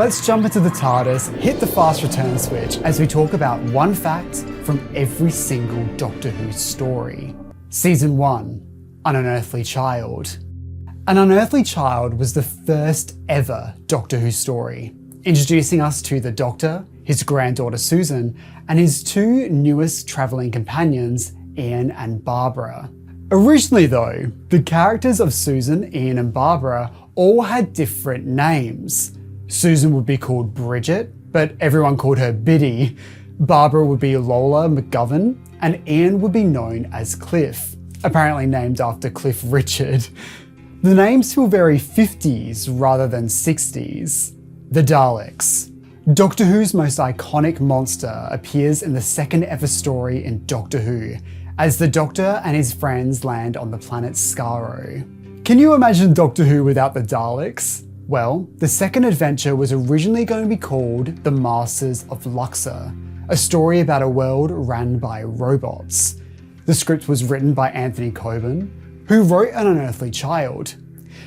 let's jump into the TARDIS, hit the fast return switch as we talk about one fact from every single Doctor Who story. Season 1, An Unearthly Child. An Unearthly Child was the first ever Doctor Who story, introducing us to the Doctor, his granddaughter Susan, and his two newest travelling companions, Ian and Barbara. Originally though, the characters of Susan, Ian and Barbara all had different names. Susan would be called Bridget, but everyone called her Biddy. Barbara would be Lola McGovern, and Ian would be known as Cliff, apparently named after Cliff Richard. The names feel very 50s rather than 60s. The Daleks. Doctor Who's most iconic monster appears in the second ever story in Doctor Who, as the Doctor and his friends land on the planet Skaro. Can you imagine Doctor Who without the Daleks? Well, the second adventure was originally going to be called The Masters of Luxor, a story about a world run by robots. The script was written by Anthony Coburn, who wrote An Unearthly Child.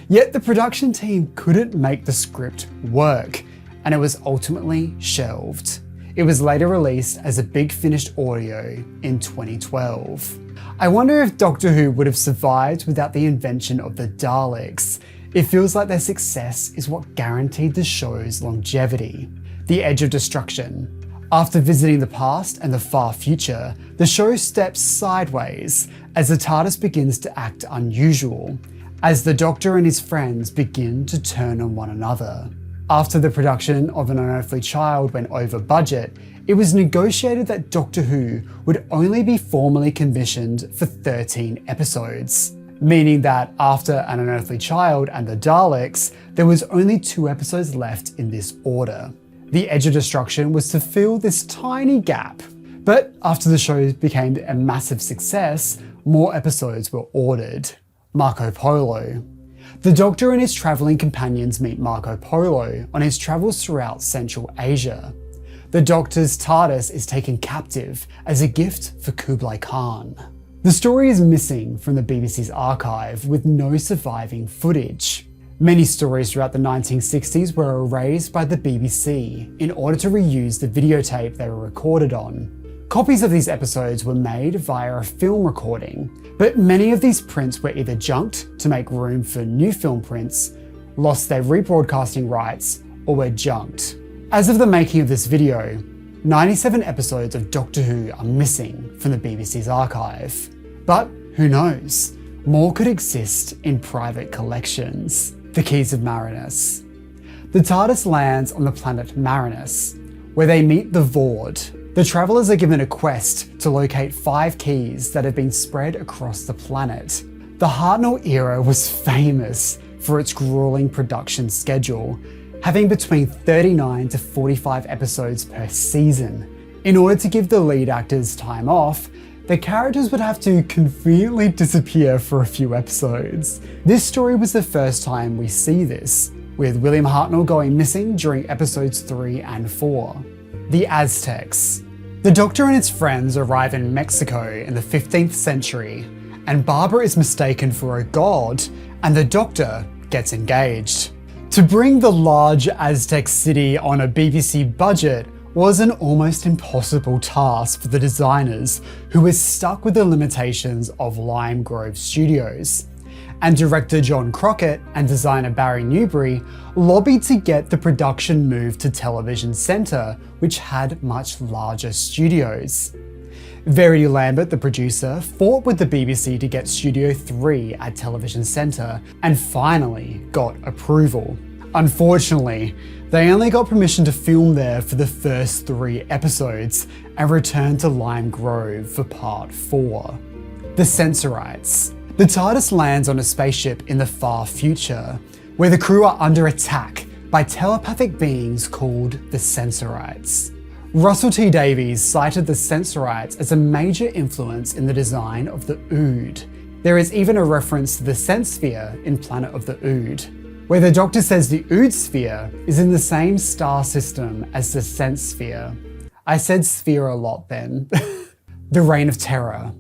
Yet the production team couldn't make the script work, and it was ultimately shelved. It was later released as a big finished audio in 2012. I wonder if Doctor Who would have survived without the invention of the Daleks. It feels like their success is what guaranteed the show's longevity. The Edge of Destruction. After visiting the past and the far future, the show steps sideways as the TARDIS begins to act unusual, as the Doctor and his friends begin to turn on one another. After the production of An Unearthly Child went over budget, it was negotiated that Doctor Who would only be formally commissioned for 13 episodes, meaning that after An Unearthly Child and the Daleks, there was only 2 episodes left in this order. The Edge of Destruction was to fill this tiny gap, but after the show became a massive success, more episodes were ordered. Marco Polo. The Doctor and his travelling companions meet Marco Polo on his travels throughout Central Asia. The Doctor's TARDIS is taken captive as a gift for Kublai Khan. The story is missing from the BBC's archive with no surviving footage. Many stories throughout the 1960s were erased by the BBC in order to reuse the videotape they were recorded on. Copies of these episodes were made via a film recording, but many of these prints were either junked to make room for new film prints, lost their rebroadcasting rights, or were junked. As of the making of this video, 97 episodes of Doctor Who are missing from the BBC's archive. But who knows? More could exist in private collections. The Keys of Marinus. The TARDIS lands on the planet Marinus, where they meet the Vord. The travellers are given a quest to locate 5 keys that have been spread across the planet. The Hartnell era was famous for its grueling production schedule, having between 39 to 45 episodes per season. In order to give the lead actors time off, the characters would have to conveniently disappear for a few episodes. This story was the first time we see this, with William Hartnell going missing during episodes 3 and 4. The Aztecs. The Doctor and his friends arrive in Mexico in the 15th century, and Barbara is mistaken for a god, and the Doctor gets engaged. To bring the large Aztec city on a BBC budget was an almost impossible task for the designers, who were stuck with the limitations of Lime Grove Studios. And director John Crockett and designer Barry Newbury lobbied to get the production moved to Television Centre, which had much larger studios. Verity Lambert, the producer, fought with the BBC to get Studio 3 at Television Centre and finally got approval. Unfortunately, they only got permission to film there for the first 3 episodes and returned to Lime Grove for part 4. The Sensorites. The TARDIS lands on a spaceship in the far future, where the crew are under attack by telepathic beings called the Sensorites. Russell T Davies cited the Sensorites as a major influence in the design of the Ood. There is even a reference to the Sense Sphere in Planet of the Ood, where the Doctor says the Ood Sphere is in the same star system as the Sense Sphere. I said sphere a lot then. The Reign of Terror.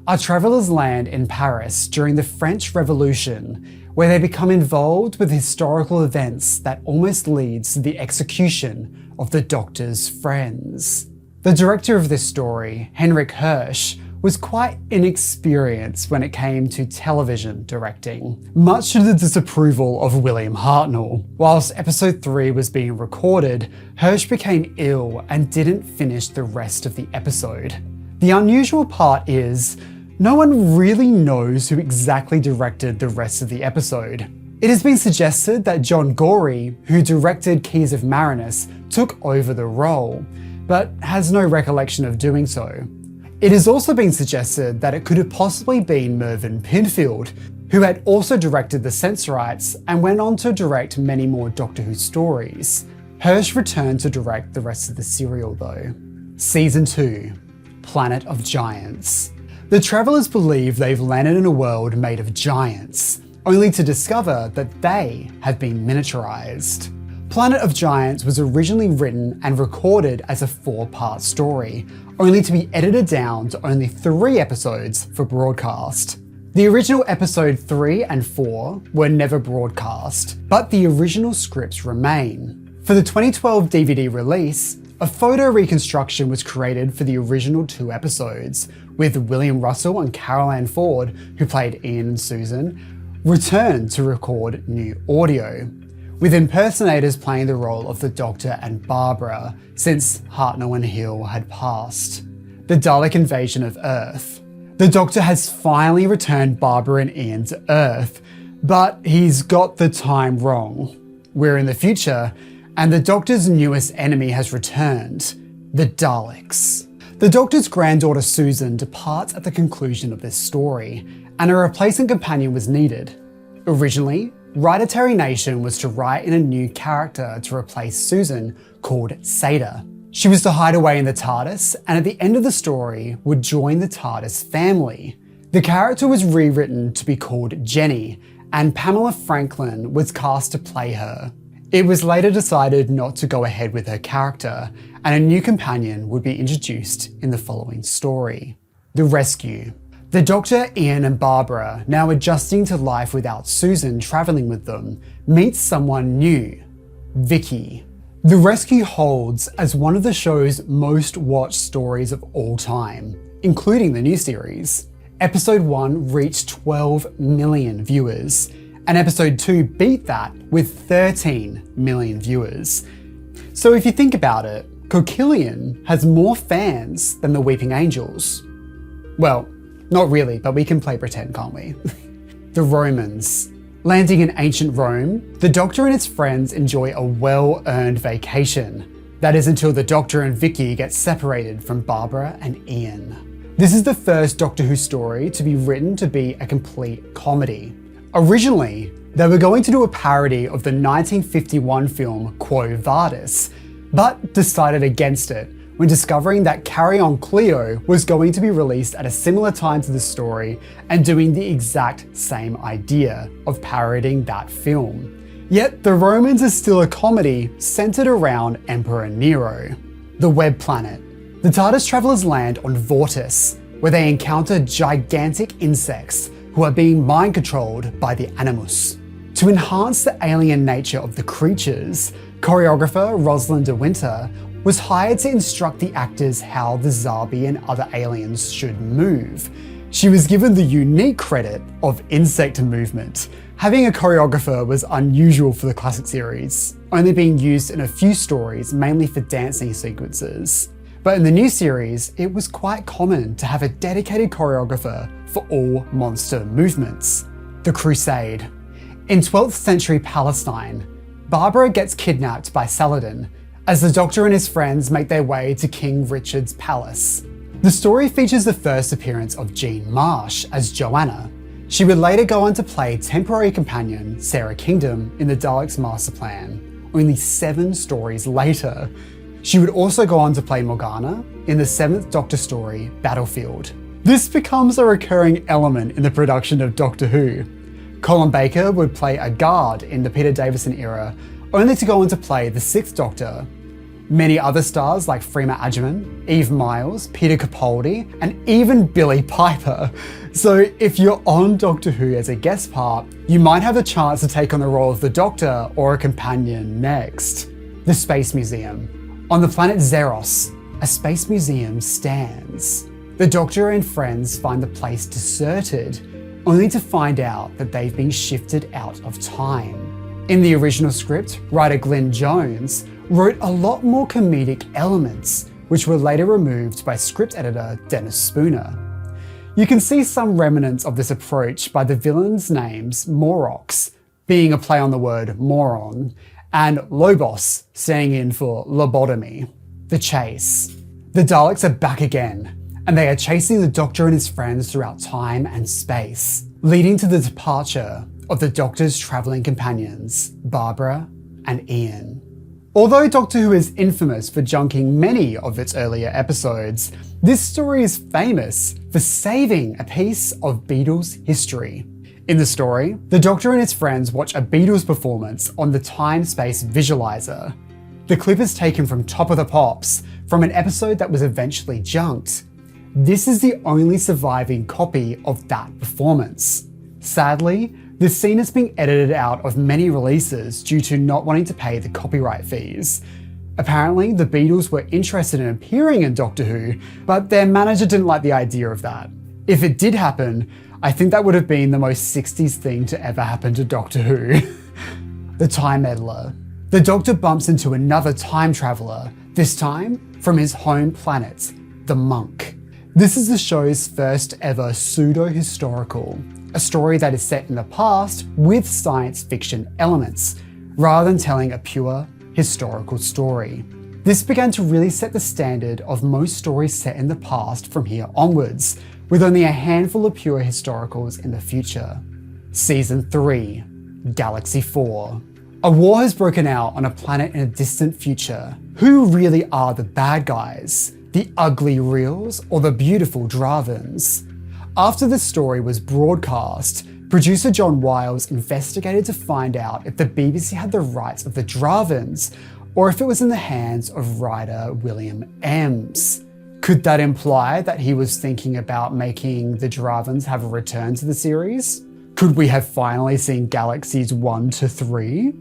Our travellers land in Paris during the French Revolution, where they become involved with historical events that almost leads to the execution of the Doctor's friends. The director of this story, Henrik Hirsch, was quite inexperienced when it came to television directing, much to the disapproval of William Hartnell. Whilst episode 3 was being recorded, Hirsch became ill and didn't finish the rest of the episode. The unusual part is, no one really knows who exactly directed the rest of the episode. It has been suggested that John Gorey, who directed Keys of Marinus, took over the role, but has no recollection of doing so. It has also been suggested that it could have possibly been Mervyn Pinfield, who had also directed The Sensorites and went on to direct many more Doctor Who stories. Hirsch returned to direct the rest of the serial though. Season 2, Planet of Giants. The travellers believe they've landed in a world made of giants, only to discover that they have been miniaturized. Planet of Giants was originally written and recorded as a 4-part story, only to be edited down to only 3 episodes for broadcast. The original episode 3 and 4 were never broadcast, but the original scripts remain. For the 2012 DVD release, a photo reconstruction was created for the original 2 episodes, with William Russell and Carol Ann Ford, who played Ian and Susan, returned to record new audio, with impersonators playing the role of the Doctor and Barbara, since Hartnell and Hill had passed. The Dalek invasion of Earth. The Doctor has finally returned Barbara and Ian to Earth, but he's got the time wrong. We're in the future, and the Doctor's newest enemy has returned, the Daleks. The Doctor's granddaughter Susan departs at the conclusion of this story, and a replacement companion was needed. Originally, writer Terry Nation was to write in a new character to replace Susan called Seda. She was to hide away in the TARDIS, and at the end of the story would join the TARDIS family. The character was rewritten to be called Jenny, and Pamela Franklin was cast to play her. It was later decided not to go ahead with her character, and a new companion would be introduced in the following story. The Rescue. The Doctor, Ian and Barbara, now adjusting to life without Susan travelling with them, meets someone new, Vicky. The Rescue holds as one of the show's most watched stories of all time, including the new series. Episode 1 reached 12 million viewers, and episode 2 beat that with 13 million viewers. So if you think about it, Coquillion has more fans than the Weeping Angels. Well, not really, but we can play pretend, can't we? The Romans. Landing in ancient Rome, the Doctor and his friends enjoy a well-earned vacation. That is until the Doctor and Vicky get separated from Barbara and Ian. This is the first Doctor Who story to be written to be a complete comedy. Originally, they were going to do a parody of the 1951 film Quo Vadis, but decided against it when discovering that Carry On Cleo was going to be released at a similar time to the story and doing the exact same idea of parodying that film. Yet The Romans is still a comedy centered around Emperor Nero. The Web Planet. The TARDIS travellers land on Vortis, where they encounter gigantic insects who are being mind-controlled by the Animus. To enhance the alien nature of the creatures, choreographer Rosalind de Winter was hired to instruct the actors how the Zarbi and other aliens should move. She was given the unique credit of insect movement. Having a choreographer was unusual for the classic series, only being used in a few stories, mainly for dancing sequences. But in the new series, it was quite common to have a dedicated choreographer for all monster movements. The Crusade. In 12th century Palestine, Barbara gets kidnapped by Saladin, as the Doctor and his friends make their way to King Richard's palace. The story features the first appearance of Jean Marsh as Joanna. She would later go on to play temporary companion Sarah Kingdom in the Daleks' Master Plan, only 7 stories later. She would also go on to play Morgana in the 7th Doctor story Battlefield. This becomes a recurring element in the production of Doctor Who. Colin Baker would play a guard in the Peter Davison era, only to go on to play the 6th Doctor. Many other stars like Freema Agyeman, Eve Miles, Peter Capaldi, and even Billie Piper. So if you're on Doctor Who as a guest part, you might have a chance to take on the role of the Doctor or a companion next. The Space Museum. On the planet Zeros, a space museum stands. The Doctor and friends find the place deserted, only to find out that they've been shifted out of time. In the original script, writer Glyn Jones wrote a lot more comedic elements, which were later removed by script editor Dennis Spooner. You can see some remnants of this approach by the villains' names Morox, being a play on the word moron, and Lobos, standing in for lobotomy. The chase. The Daleks are back again, and they are chasing the Doctor and his friends throughout time and space, leading to the departure of the Doctor's travelling companions, Barbara and Ian. Although Doctor Who is infamous for junking many of its earlier episodes, this story is famous for saving a piece of Beatles history. In the story, the Doctor and his friends watch a Beatles performance on the time-space visualizer. The clip is taken from Top of the Pops, from an episode that was eventually junked. This is the only surviving copy of that performance. Sadly, this scene has been edited out of many releases due to not wanting to pay the copyright fees. Apparently, the Beatles were interested in appearing in Doctor Who, but their manager didn't like the idea of that. If it did happen, I think that would have been the most 60s thing to ever happen to Doctor Who. The Time Meddler. The Doctor bumps into another time traveller, this time from his home planet, the Monk. This is the show's first ever pseudo-historical, a story that is set in the past with science fiction elements, rather than telling a pure historical story. This began to really set the standard of most stories set in the past from here onwards, with only a handful of pure historicals in the future. Season 3, Galaxy 4. A war has broken out on a planet in a distant future. Who really are the bad guys? The ugly reals or the beautiful Dravens? After the story was broadcast, producer John Wiles investigated to find out if the BBC had the rights of the Dravens, or if it was in the hands of writer William Ems. Could that imply that he was thinking about making the Dravens have a return to the series? Could we have finally seen Galaxies 1 to 3?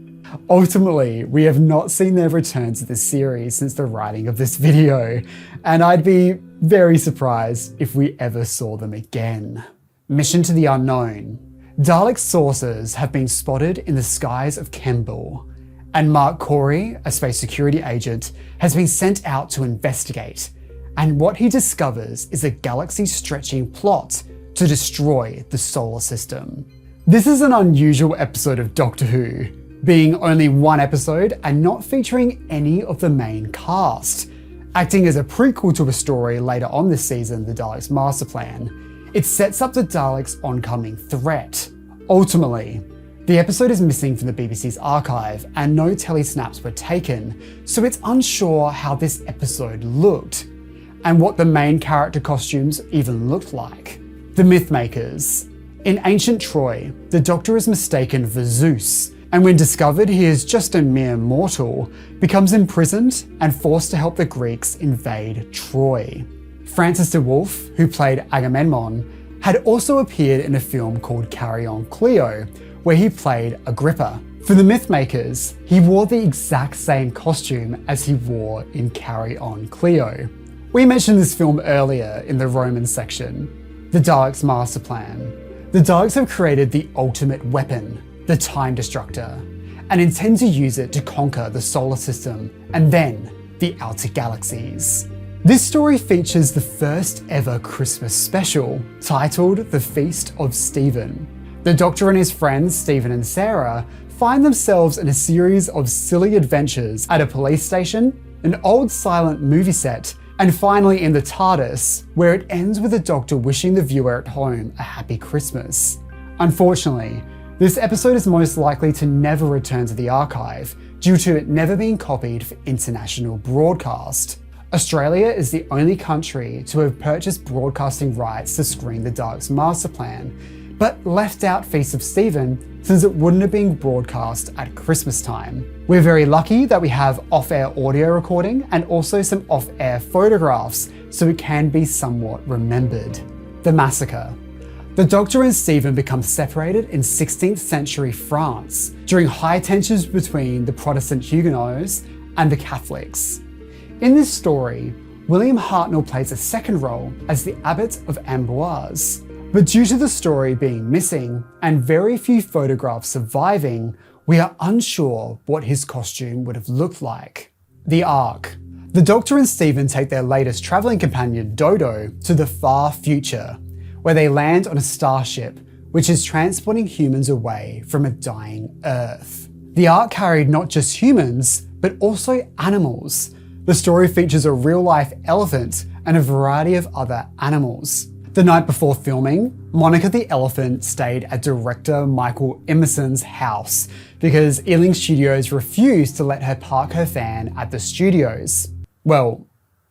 Ultimately, we have not seen their return to the series since the writing of this video, and I'd be very surprised if we ever saw them again. Mission to the Unknown. Dalek saucers have been spotted in the skies of Kemble, and Mark Corey, a space security agent, has been sent out to investigate, and what he discovers is a galaxy-stretching plot to destroy the solar system. This is an unusual episode of Doctor Who, being only one episode and not featuring any of the main cast. Acting as a prequel to a story later on this season, The Daleks' Master Plan, it sets up the Daleks' oncoming threat. Ultimately, the episode is missing from the BBC's archive and no telesnaps were taken, so it's unsure how this episode looked, and what the main character costumes even looked like. The Mythmakers. In ancient Troy, the Doctor is mistaken for Zeus, and when discovered he is just a mere mortal, becomes imprisoned and forced to help the Greeks invade Troy. Francis de Wolff, who played Agamemnon, had also appeared in a film called Carry On Cleo, where he played Agrippa. For the Mythmakers, he wore the exact same costume as he wore in Carry On Cleo. We mentioned this film earlier in the Roman section. The Daleks' Master Plan. The Daleks have created the ultimate weapon, the Time Destructor, and intend to use it to conquer the solar system and then the outer galaxies. This story features the first ever Christmas special, titled The Feast of Stephen. The Doctor and his friends, Stephen and Sarah, find themselves in a series of silly adventures at a police station, an old silent movie set, and finally in the TARDIS, where it ends with the Doctor wishing the viewer at home a happy Christmas. Unfortunately, this episode is most likely to never return to the archive due to it never being copied for international broadcast. Australia is the only country to have purchased broadcasting rights to screen the Daleks' Master Plan, but left out Feast of Stephen since it wouldn't have been broadcast at Christmas time. We're very lucky that we have off-air audio recording and also some off-air photographs, so it can be somewhat remembered. The massacre. The Doctor and Stephen become separated in 16th century France during high tensions between the Protestant Huguenots and the Catholics. In this story, William Hartnell plays a second role as the Abbot of Amboise. But due to the story being missing and very few photographs surviving, we are unsure what his costume would have looked like. The Ark. The Doctor and Stephen take their latest travelling companion, Dodo, to the far future, where they land on a starship which is transporting humans away from a dying Earth. The Ark carried not just humans, but also animals. The story features a real-life elephant and a variety of other animals. The night before filming, Monica the elephant stayed at director Michael Emerson's house because Ealing Studios refused to let her park her van at the studios. Well,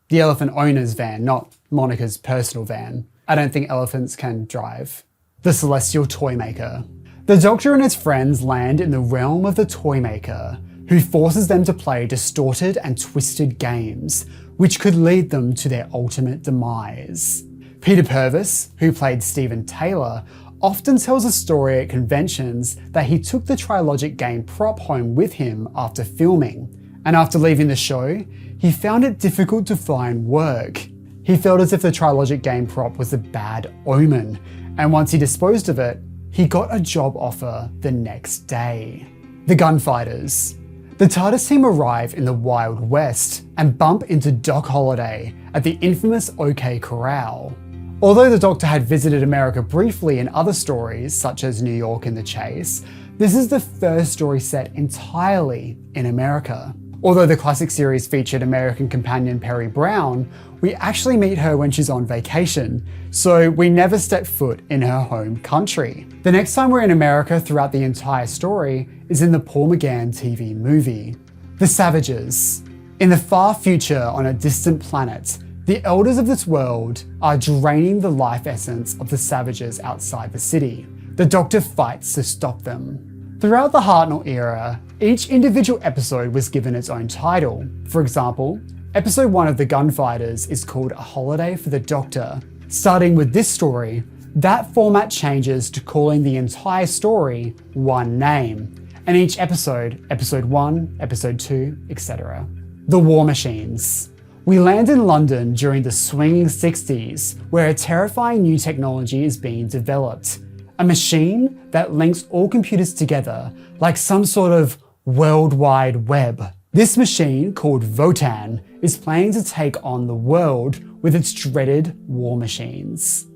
the elephant owner's van, not Monica's personal van. I don't think elephants can drive. The Celestial Toymaker. The Doctor and his friends land in the realm of the Toymaker, who forces them to play distorted and twisted games, which could lead them to their ultimate demise. Peter Purvis, who played Stephen Taylor, often tells a story at conventions that he took the Trilogic game prop home with him after filming, and after leaving the show, he found it difficult to find work. He felt as if the Trilogic game prop was a bad omen, and once he disposed of it, he got a job offer the next day. The Gunfighters. The TARDIS team arrive in the Wild West and bump into Doc Holliday at the infamous OK Corral. Although the Doctor had visited America briefly in other stories, such as New York in The Chase, this is the first story set entirely in America. Although the classic series featured American companion Perry Brown, we actually meet her when she's on vacation, so we never step foot in her home country. The next time we're in America throughout the entire story is in the Paul McGann TV movie. The Savages. In the far future on a distant planet, the elders of this world are draining the life essence of the savages outside the city. The Doctor fights to stop them. Throughout the Hartnell era, each individual episode was given its own title. For example, episode 1 of The Gunfighters is called A Holiday for the Doctor. Starting with this story, that format changes to calling the entire story one name, and each episode, episode 1, episode 2, etc. The War Machines. We land in London during the swinging 60s, where a terrifying new technology is being developed. A machine that links all computers together like some sort of World Wide Web. This machine, called Votan, is planning to take on the world with its dreaded war machines.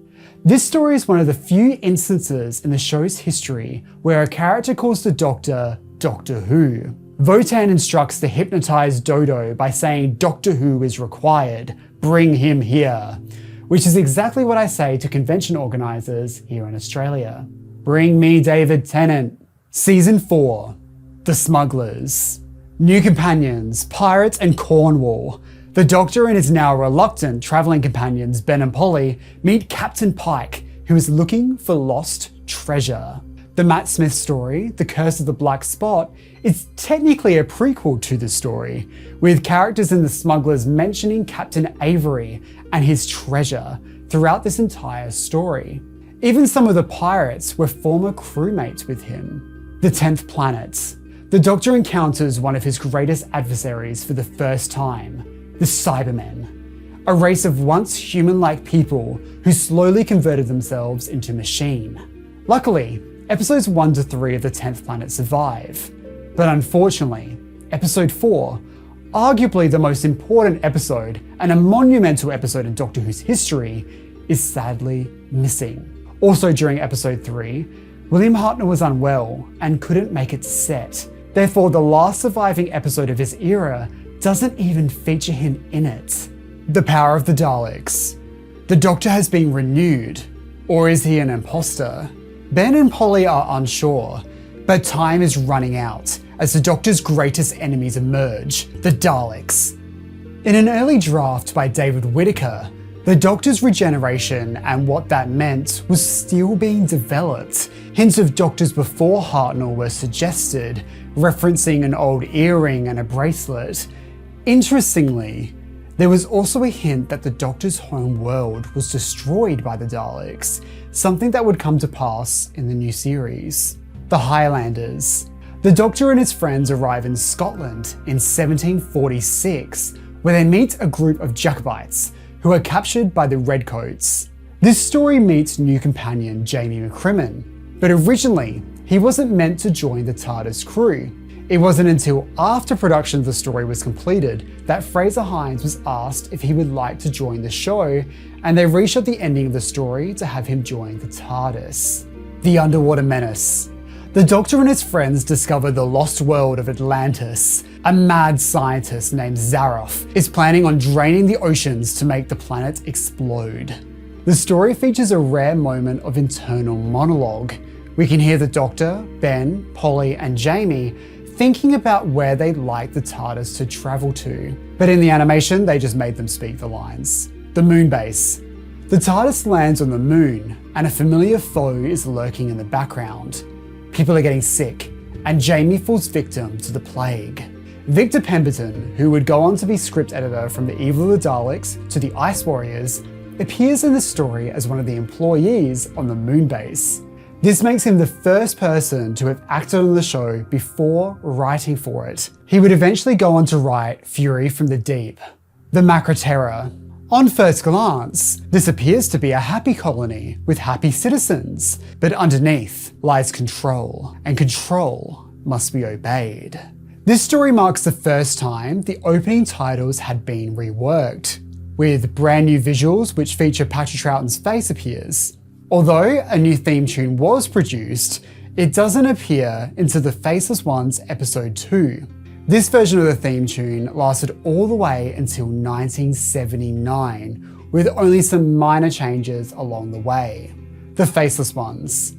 This story is one of the few instances in the show's history where a character calls the Doctor Doctor Who. Votan instructs the hypnotized Dodo by saying Doctor Who is required, bring him here, which is exactly what I say to convention organisers here in Australia. Bring me David Tennant. Season 4, The Smugglers. New companions, pirates and Cornwall. The Doctor and his now reluctant travelling companions Ben and Polly meet Captain Pike, who is looking for lost treasure. The Matt Smith story, The Curse of the Black Spot, is technically a prequel to the story, with characters in The Smugglers mentioning Captain Avery and his treasure throughout this entire story. Even some of the pirates were former crewmates with him. The 10th Planet. The Doctor encounters one of his greatest adversaries for the first time, the Cybermen, a race of once human-like people who slowly converted themselves into machine. Luckily, episodes 1 to 3 of the 10th Planet survive, but unfortunately, episode 4, arguably the most important episode and a monumental episode in Doctor Who's history, is sadly missing. Also during episode 3, William Hartnell was unwell and couldn't make it set. Therefore, the last surviving episode of his era doesn't even feature him in it. The Power of the Daleks. The Doctor has been renewed, or is he an imposter? Ben and Polly are unsure, but time is running out as the Doctor's greatest enemies emerge, the Daleks. In an early draft by David Whittaker, The Doctor's regeneration and what that meant was still being developed. Hints of Doctors before Hartnell were suggested, referencing an old earring and a bracelet. Interestingly, there was also a hint that the Doctor's home world was destroyed by the Daleks, something that would come to pass in the new series. The Highlanders. The Doctor and his friends arrive in Scotland in 1746, where they meet a group of Jacobites who are captured by the Redcoats. This story meets new companion Jamie McCrimmon, but originally he wasn't meant to join the TARDIS crew. It wasn't until after production of the story was completed that Fraser Hines was asked if he would like to join the show, and they reshot the ending of the story to have him join the TARDIS. The Underwater Menace. The Doctor and his friends discover the lost world of Atlantis. A mad scientist named Zaroff is planning on draining the oceans to make the planet explode. The story features a rare moment of internal monologue. We can hear the Doctor, Ben, Polly, and Jamie thinking about where they'd like the TARDIS to travel to. But in the animation, they just made them speak the lines. The Moon Base. The TARDIS lands on the moon, and a familiar foe is lurking in the background. People are getting sick, and Jamie falls victim to the plague. Victor Pemberton, who would go on to be script editor from The Evil of the Daleks to The Ice Warriors, appears in the story as one of the employees on the moon base. This makes him the first person to have acted on the show before writing for it. He would eventually go on to write Fury from the Deep. The Macra Terror. On first glance, this appears to be a happy colony with happy citizens, but underneath lies control, and control must be obeyed. This story marks the first time the opening titles had been reworked, with brand new visuals which feature Patrick Troughton's face appears. Although a new theme tune was produced, it doesn't appear until The Faceless Ones Episode 2. This version of the theme tune lasted all the way until 1979, with only some minor changes along the way. The Faceless Ones.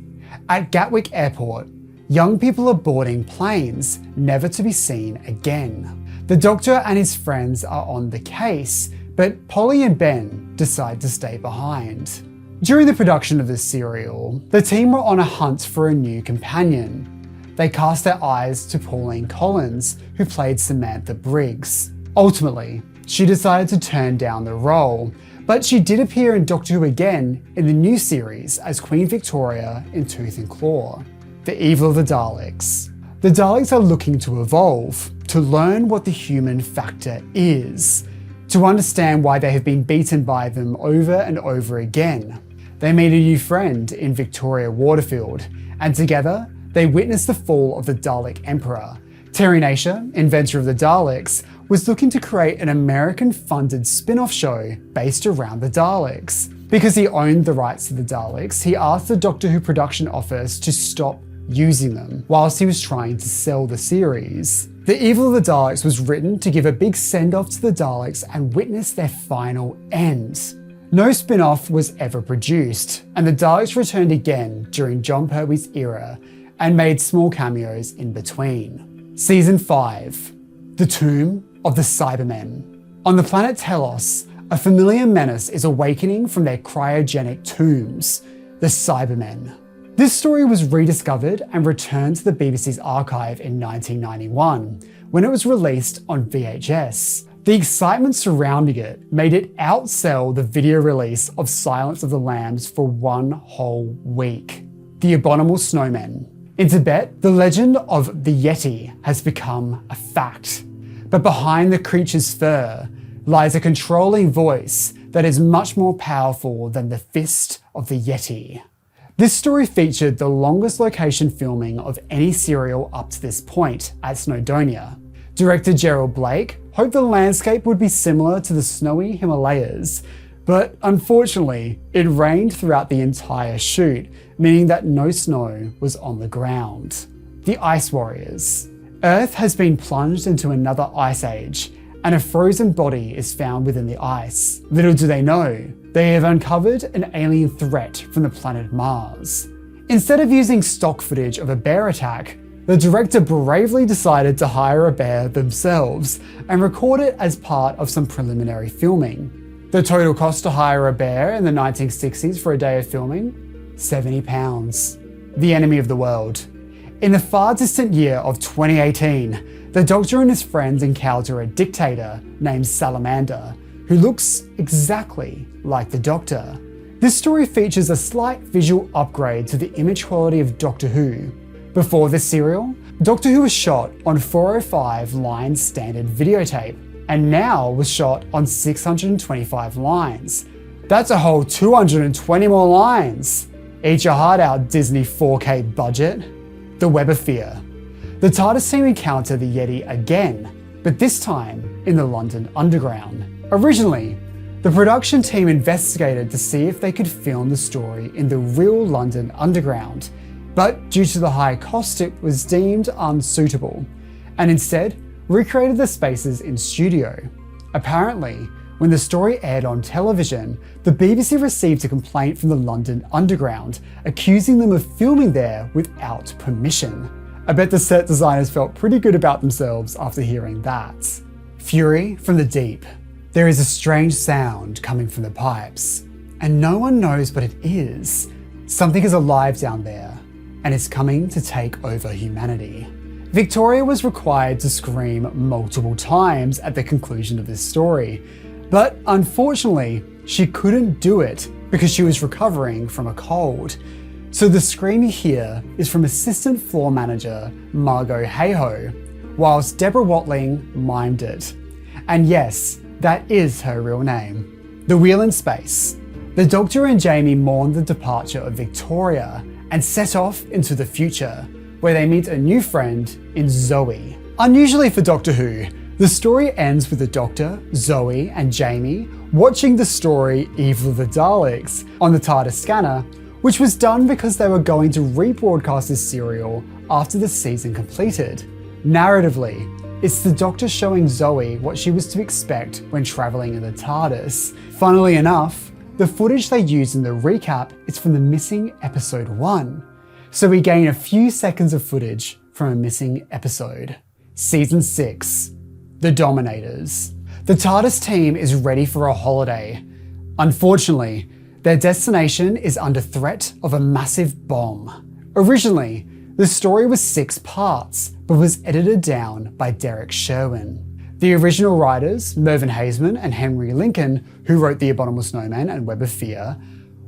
At Gatwick Airport, young people are boarding planes, never to be seen again. The Doctor and his friends are on the case, but Polly and Ben decide to stay behind. During the production of this serial, the team were on a hunt for a new companion. They cast their eyes to Pauline Collins, who played Samantha Briggs. Ultimately, she decided to turn down the role, but she did appear in Doctor Who again in the new series as Queen Victoria in Tooth and Claw. The Evil of the Daleks. The Daleks are looking to evolve, to learn what the human factor is, to understand why they have been beaten by them over and over again. They meet a new friend in Victoria Waterfield, and together they witness the fall of the Dalek Emperor. Terry Nation, inventor of the Daleks, was looking to create an American-funded spin-off show based around the Daleks. Because he owned the rights to the Daleks, he asked the Doctor Who production office to stop using them whilst he was trying to sell the series. The Evil of the Daleks was written to give a big send-off to the Daleks and witness their final end. No spin-off was ever produced, and the Daleks returned again during John Pertwee's era and made small cameos in between. Season 5. The Tomb of the Cybermen. On the planet Telos, a familiar menace is awakening from their cryogenic tombs, the Cybermen. This story was rediscovered and returned to the BBC's archive in 1991, when it was released on VHS. The excitement surrounding it made it outsell the video release of Silence of the Lambs for one whole week. The Abominable Snowmen. In Tibet, the legend of the Yeti has become a fact. But behind the creature's fur lies a controlling voice that is much more powerful than the fist of the Yeti. This story featured the longest location filming of any serial up to this point at Snowdonia. Director Gerald Blake hoped the landscape would be similar to the snowy Himalayas, but unfortunately, it rained throughout the entire shoot, meaning that no snow was on the ground. The Ice Warriors. Earth has been plunged into another ice age, and a frozen body is found within the ice. Little do they know, they have uncovered an alien threat from the planet Mars. Instead of using stock footage of a bear attack, the director bravely decided to hire a bear themselves and record it as part of some preliminary filming. The total cost to hire a bear in the 1960s for a day of filming? £70. The enemy of the world. In the far distant year of 2018, the Doctor and his friends encounter a dictator named Salamander, who looks exactly like the Doctor. This story features a slight visual upgrade to the image quality of Doctor Who. Before this serial, Doctor Who was shot on 405 lines standard videotape, and now was shot on 625 lines. That's a whole 220 more lines. Eat your heart out, Disney 4K budget. The Web of Fear. The TARDIS team encounter the Yeti again, but this time in the London Underground. Originally, the production team investigated to see if they could film the story in the real London Underground, but due to the high cost it was deemed unsuitable, and instead recreated the spaces in studio. Apparently, when the story aired on television, the BBC received a complaint from the London Underground, accusing them of filming there without permission. I bet the set designers felt pretty good about themselves after hearing that. Fury from the deep. There is a strange sound coming from the pipes, and no one knows what it is. Something is alive down there, and it's coming to take over humanity. Victoria was required to scream multiple times at the conclusion of this story, but unfortunately, she couldn't do it because she was recovering from a cold. So the scream you hear is from assistant floor manager Margot Hayhoe, whilst Deborah Watling mimed it. And yes, that is her real name. The Wheel in Space. The Doctor and Jamie mourn the departure of Victoria and set off into the future, where they meet a new friend in Zoe. Unusually for Doctor Who, the story ends with the Doctor, Zoe, and Jamie watching the story Evil of the Daleks on the TARDIS scanner, which was done because they were going to rebroadcast this serial after the season completed. Narratively, it's the Doctor showing Zoe what she was to expect when travelling in the TARDIS. Funnily enough, the footage they use in the recap is from the missing episode 1, so we gain a few seconds of footage from a missing episode. Season 6. The Dominators. The TARDIS team is ready for a holiday. Unfortunately, their destination is under threat of a massive bomb. Originally, the story was 6 parts, but was edited down by Derek Sherwin. The original writers, Mervyn Haseman and Henry Lincoln, who wrote The Abominable Snowman and Web of Fear,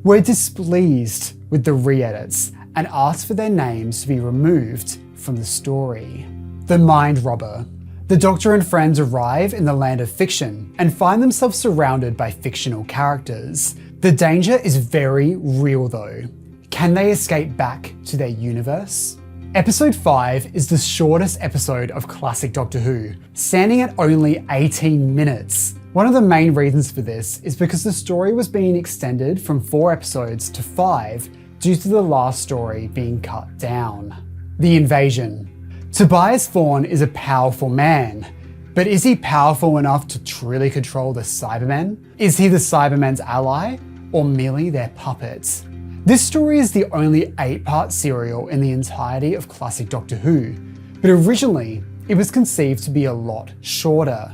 were displeased with the re-edits and asked for their names to be removed from the story. The Mind Robber. The Doctor and friends arrive in the land of fiction and find themselves surrounded by fictional characters. The danger is very real though. Can they escape back to their universe? Episode 5 is the shortest episode of classic Doctor Who, standing at only 18 minutes. One of the main reasons for this is because the story was being extended from 4 episodes to 5 due to the last story being cut down. The Invasion. Tobias Vaughan is a powerful man, but is he powerful enough to truly control the Cybermen? Is he the Cybermen's ally, or merely their puppet? This story is the only 8-part serial in the entirety of classic Doctor Who, but originally it was conceived to be a lot shorter.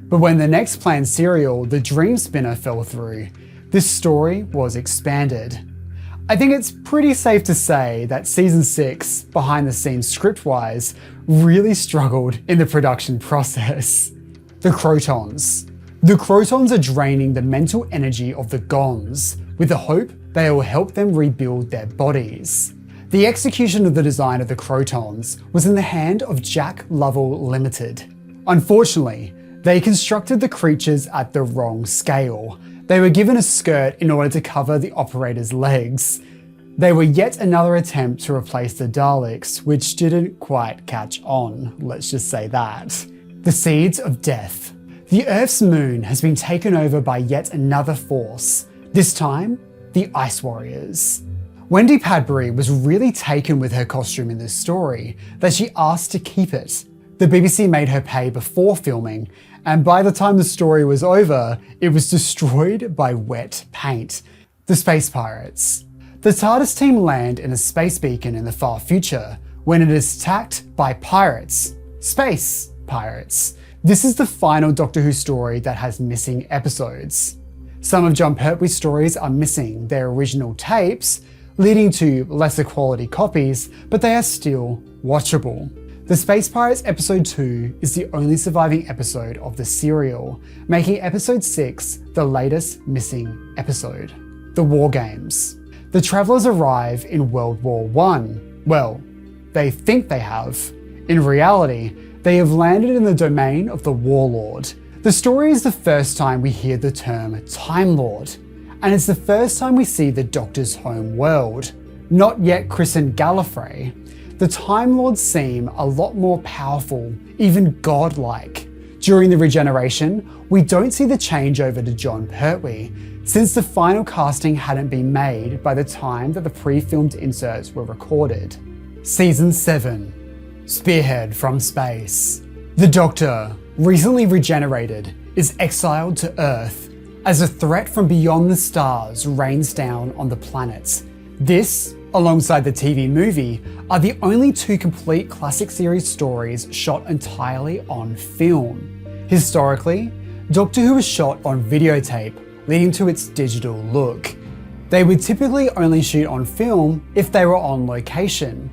But when the next planned serial, The Dream Spinner, fell through, this story was expanded. I think it's pretty safe to say that season 6, behind the scenes script-wise, really struggled in the production process. The Crotons. The Crotons are draining the mental energy of the Gons, with the hope they will help them rebuild their bodies. The execution of the design of the Crotons was in the hand of Jack Lovell Limited. Unfortunately, they constructed the creatures at the wrong scale. They were given a skirt in order to cover the operator's legs. They were yet another attempt to replace the Daleks, which didn't quite catch on, let's just say that. The Seeds of Death. The Earth's moon has been taken over by yet another force, this time the Ice Warriors. Wendy Padbury was really taken with her costume in this story that she asked to keep it. The BBC made her pay before filming, and by the time the story was over, it was destroyed by wet paint. The Space Pirates. The TARDIS team land in a space beacon in the far future when it is attacked by pirates. Space pirates. This is the final Doctor Who story that has missing episodes. Some of Jon Pertwee's stories are missing their original tapes, leading to lesser quality copies, but they are still watchable. The Space Pirates Episode 2 is the only surviving episode of the serial, making Episode 6 the latest missing episode. The War Games. The Travelers arrive in World War I. Well, they think they have. In reality, they have landed in the domain of the Warlord. The story is the first time we hear the term Time Lord, and it's the first time we see the Doctor's home world. Not yet christened Gallifrey, the Time Lords seem a lot more powerful, even godlike. During the regeneration, we don't see the changeover to Jon Pertwee, since the final casting hadn't been made by the time that the pre-filmed inserts were recorded. Season 7. Spearhead from Space. The Doctor, recently regenerated, is exiled to Earth as a threat from beyond the stars rains down on the planets. This, alongside the TV movie, are the only two complete classic series stories shot entirely on film. Historically, Doctor Who was shot on videotape, leading to its digital look. They would typically only shoot on film if they were on location,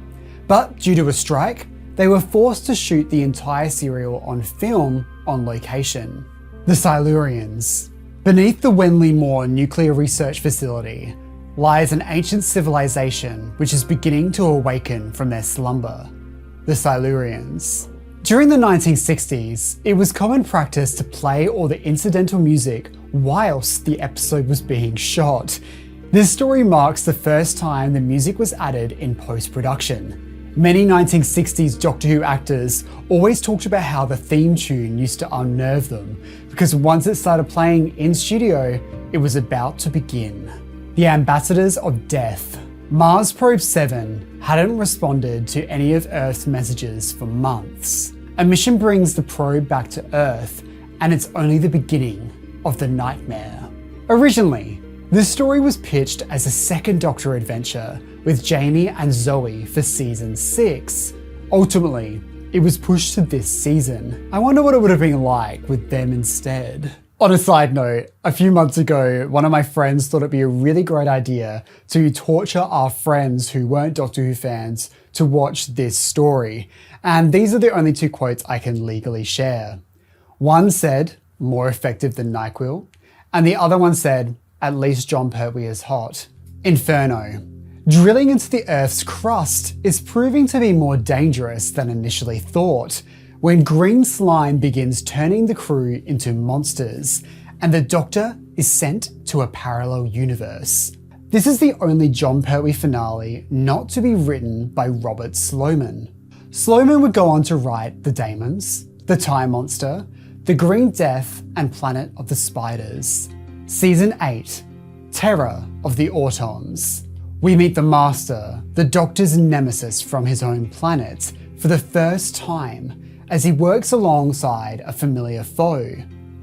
but due to a strike, they were forced to shoot the entire serial on film on location. The Silurians. Beneath the Wenley Moor Nuclear Research Facility lies an ancient civilization which is beginning to awaken from their slumber. The Silurians. During the 1960s, it was common practice to play all the incidental music whilst the episode was being shot. This story marks the first time the music was added in post-production. Many 1960s Doctor Who actors always talked about how the theme tune used to unnerve them, because once it started playing in studio, it was about to begin. The Ambassadors of Death. Mars Probe 7 hadn't responded to any of Earth's messages for months. A mission brings the probe back to Earth, and it's only the beginning of the nightmare. Originally, this story was pitched as a second Doctor adventure with Jamie and Zoe for season 6. Ultimately, it was pushed to this season. I wonder what it would have been like with them instead. On a side note, a few months ago, one of my friends thought it'd be a really great idea to torture our friends who weren't Doctor Who fans to watch this story. And these are the only two quotes I can legally share. One said, "More effective than NyQuil," and the other one said, "At least Jon Pertwee is hot." Inferno. Drilling into the Earth's crust is proving to be more dangerous than initially thought, when green slime begins turning the crew into monsters, and the Doctor is sent to a parallel universe. This is the only Jon Pertwee finale not to be written by Robert Sloman. Sloman would go on to write The Daemons, The Time Monster, The Green Death, and Planet of the Spiders. Season 8. Terror of the Autons. We meet the Master, the Doctor's nemesis from his own planet, for the first time, as he works alongside a familiar foe,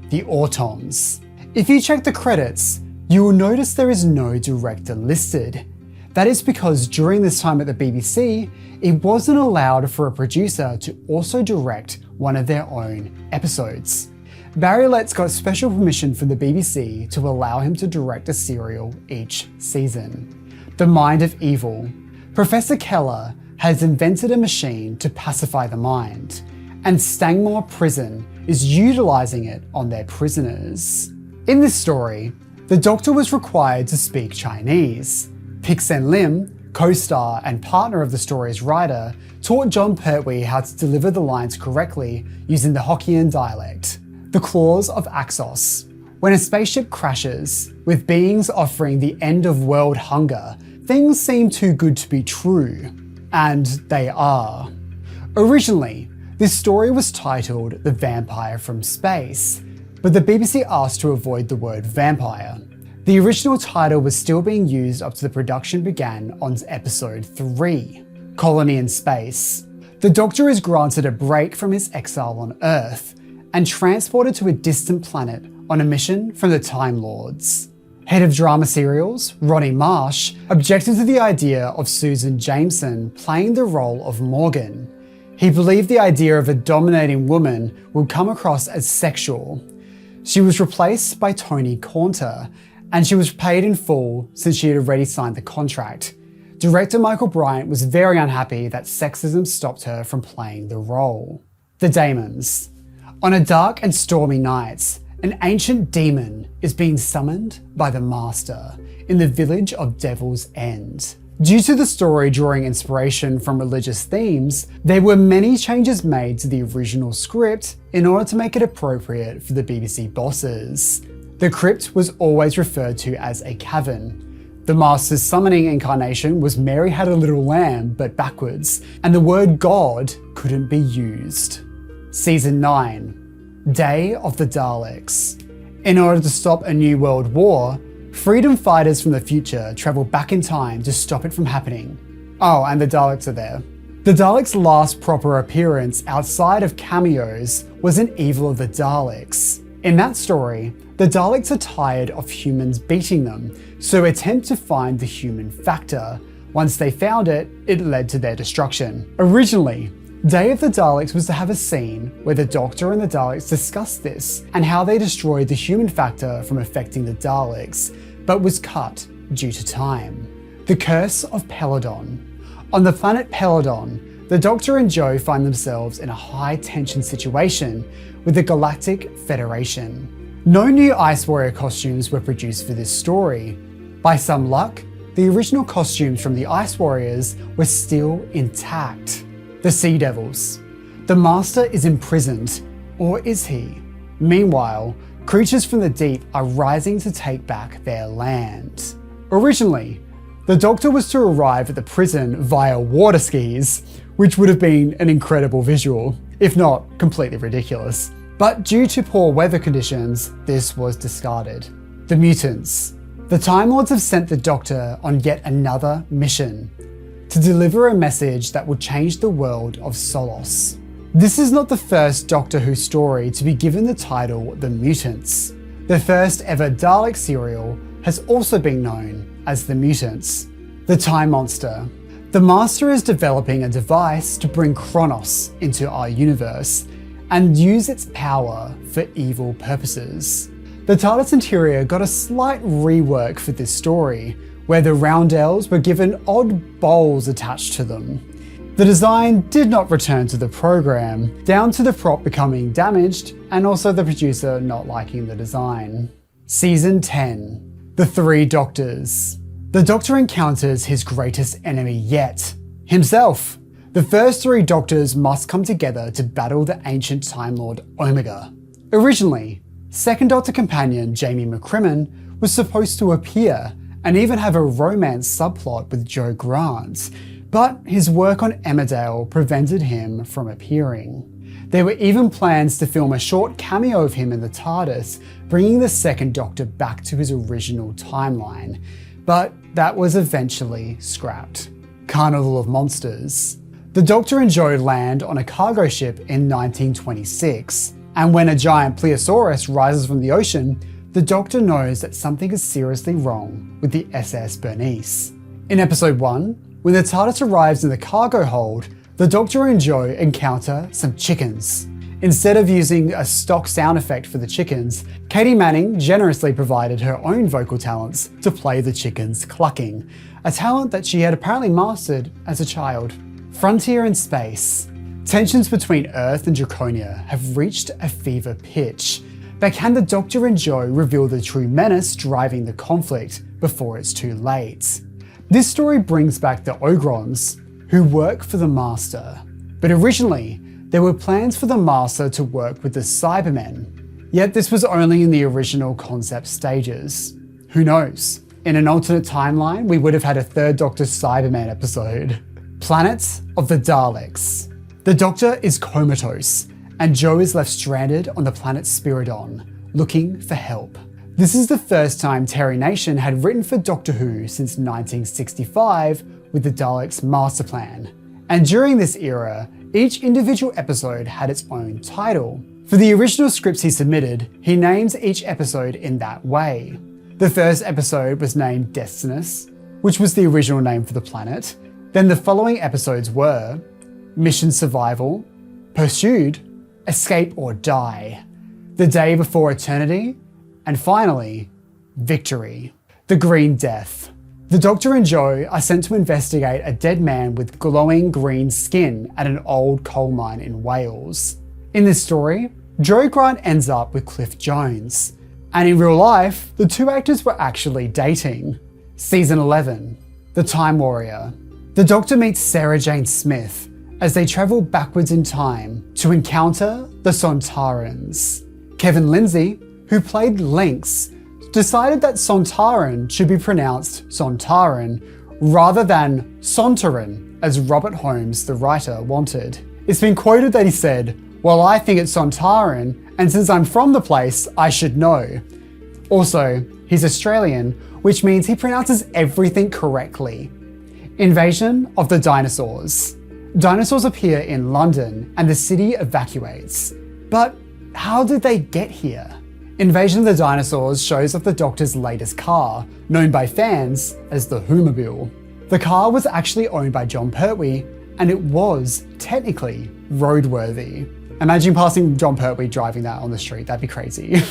the Autons. If you check the credits, you will notice there is no director listed. That is because during this time at the BBC, it wasn't allowed for a producer to also direct one of their own episodes. Barry Letts got special permission from the BBC to allow him to direct a serial each season. The Mind of Evil. Professor Keller has invented a machine to pacify the mind, and Stangmore Prison is utilising it on their prisoners. In this story, the Doctor was required to speak Chinese. Pik-Sen Lim, co-star and partner of the story's writer, taught Jon Pertwee how to deliver the lines correctly using the Hokkien dialect. The Claws of Axos. When a spaceship crashes, with beings offering the end of world hunger, things seem too good to be true. And they are. Originally, this story was titled The Vampire from Space, but the BBC asked to avoid the word vampire. The original title was still being used up to the production began on episode 3, Colony in Space. The Doctor is granted a break from his exile on Earth and transported to a distant planet on a mission from the Time Lords. Head of drama serials, Ronnie Marsh, objected to the idea of Susan Jameson playing the role of Morgan. He believed the idea of a dominating woman would come across as sexual. She was replaced by Toni Cornter, and she was paid in full since she had already signed the contract. Director Michael Bryant was very unhappy that sexism stopped her from playing the role. The Daemons. On a dark and stormy night, an ancient demon is being summoned by the Master in the village of Devil's End. Due to the story drawing inspiration from religious themes, there were many changes made to the original script in order to make it appropriate for the BBC bosses. The crypt was always referred to as a cavern. The Master's summoning incarnation was Mary Had a Little Lamb, but backwards, and the word God couldn't be used. Season 9. Day of the Daleks. In order to stop a new world war, freedom fighters from the future travel back in time to stop it from happening. Oh, and the Daleks are there. The Daleks' last proper appearance outside of cameos was in Evil of the Daleks. In that story, the Daleks are tired of humans beating them, so attempt to find the human factor. Once they found it, it led to their destruction. Originally, Day of the Daleks was to have a scene where the Doctor and the Daleks discussed this and how they destroyed the human factor from affecting the Daleks, but was cut due to time. The Curse of Peladon. On the planet Peladon, the Doctor and Jo find themselves in a high-tension situation with the Galactic Federation. No new Ice Warrior costumes were produced for this story. By some luck, the original costumes from the Ice Warriors were still intact. The Sea Devils. The Master is imprisoned, or is he? Meanwhile, creatures from the deep are rising to take back their land. Originally, the Doctor was to arrive at the prison via water skis, which would have been an incredible visual, if not completely ridiculous. But due to poor weather conditions, this was discarded. The Mutants. The Time Lords have sent the Doctor on yet another mission to deliver a message that will change the world of Solos. This is not the first Doctor Who story to be given the title The Mutants. The first ever Dalek serial has also been known as The Mutants. The Time Monster. The Master is developing a device to bring Kronos into our universe and use its power for evil purposes. The TARDIS interior got a slight rework for this story, where the roundels were given odd bowls attached to them. The design did not return to the program, down to the prop becoming damaged and also the producer not liking the design. Season 10. The Three Doctors. The Doctor encounters his greatest enemy yet, himself. The first three Doctors must come together to battle the ancient Time Lord Omega. Originally, second Doctor companion Jamie McCrimmon was supposed to appear and even have a romance subplot with Jo Grant, but his work on Emmerdale prevented him from appearing. There were even plans to film a short cameo of him in the TARDIS, bringing the second Doctor back to his original timeline, but that was eventually scrapped. Carnival of Monsters. The Doctor and Jo land on a cargo ship in 1926, and when a giant plesiosaurus rises from the ocean, the Doctor knows that something is seriously wrong with the SS Bernice. In episode 1, when the TARDIS arrives in the cargo hold, the Doctor and Jo encounter some chickens. Instead of using a stock sound effect for the chickens, Katie Manning generously provided her own vocal talents to play the chickens clucking, a talent that she had apparently mastered as a child. Frontier in space. Tensions between Earth and Draconia have reached a fever pitch, but can the Doctor and Jo reveal the true menace driving the conflict before it's too late? This story brings back the Ogrons, who work for the Master. But originally, there were plans for the Master to work with the Cybermen, yet this was only in the original concept stages. Who knows? In an alternate timeline, we would have had a third Doctor Cyberman episode. Planet of the Daleks. The Doctor is comatose, and Jo is left stranded on the planet Spiridon, looking for help. This is the first time Terry Nation had written for Doctor Who since 1965 with the Daleks' master plan. And during this era, each individual episode had its own title. For the original scripts he submitted, he names each episode in that way. The first episode was named Destinus, which was the original name for the planet. Then the following episodes were Mission Survival, Pursued, Escape or Die, The Day Before Eternity, and finally, Victory. The Green Death. The Doctor and Jo are sent to investigate a dead man with glowing green skin at an old coal mine in Wales. In this story, Jo Grant ends up with Cliff Jones, and in real life, the two actors were actually dating. Season 11, The Time Warrior. The Doctor meets Sarah Jane Smith as they travel backwards in time to encounter the Sontarans. Kevin Lindsay, who played Lynx, decided that Sontaran should be pronounced Sontaran rather than Sontaran, as Robert Holmes, the writer, wanted. It's been quoted that he said, "Well, I think it's Sontaran, and since I'm from the place, I should know." Also, he's Australian, which means he pronounces everything correctly. Invasion of the Dinosaurs. Dinosaurs appear in London and the city evacuates. But how did they get here? Invasion of the Dinosaurs shows off the Doctor's latest car, known by fans as the Whomobile. The car was actually owned by John Pertwee, and it was technically roadworthy. Imagine passing John Pertwee driving that on the street, that'd be crazy.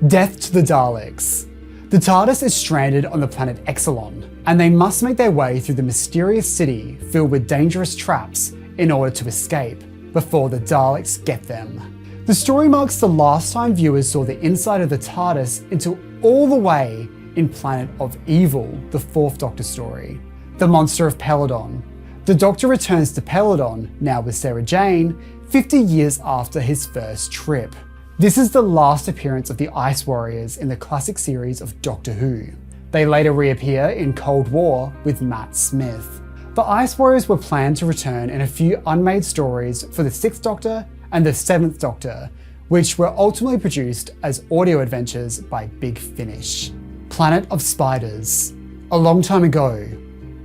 Death to the Daleks. The TARDIS is stranded on the planet Exelon, and they must make their way through the mysterious city filled with dangerous traps in order to escape before the Daleks get them. The story marks the last time viewers saw the inside of the TARDIS until all the way in Planet of Evil, the fourth Doctor story. The Monster of Peladon. The Doctor returns to Peladon, now with Sarah Jane, 50 years after his first trip. This is the last appearance of the Ice Warriors in the classic series of Doctor Who. They later reappear in Cold War with Matt Smith. The Ice Warriors were planned to return in a few unmade stories for the 6th Doctor and the 7th Doctor, which were ultimately produced as audio adventures by Big Finish. Planet of Spiders. A long time ago,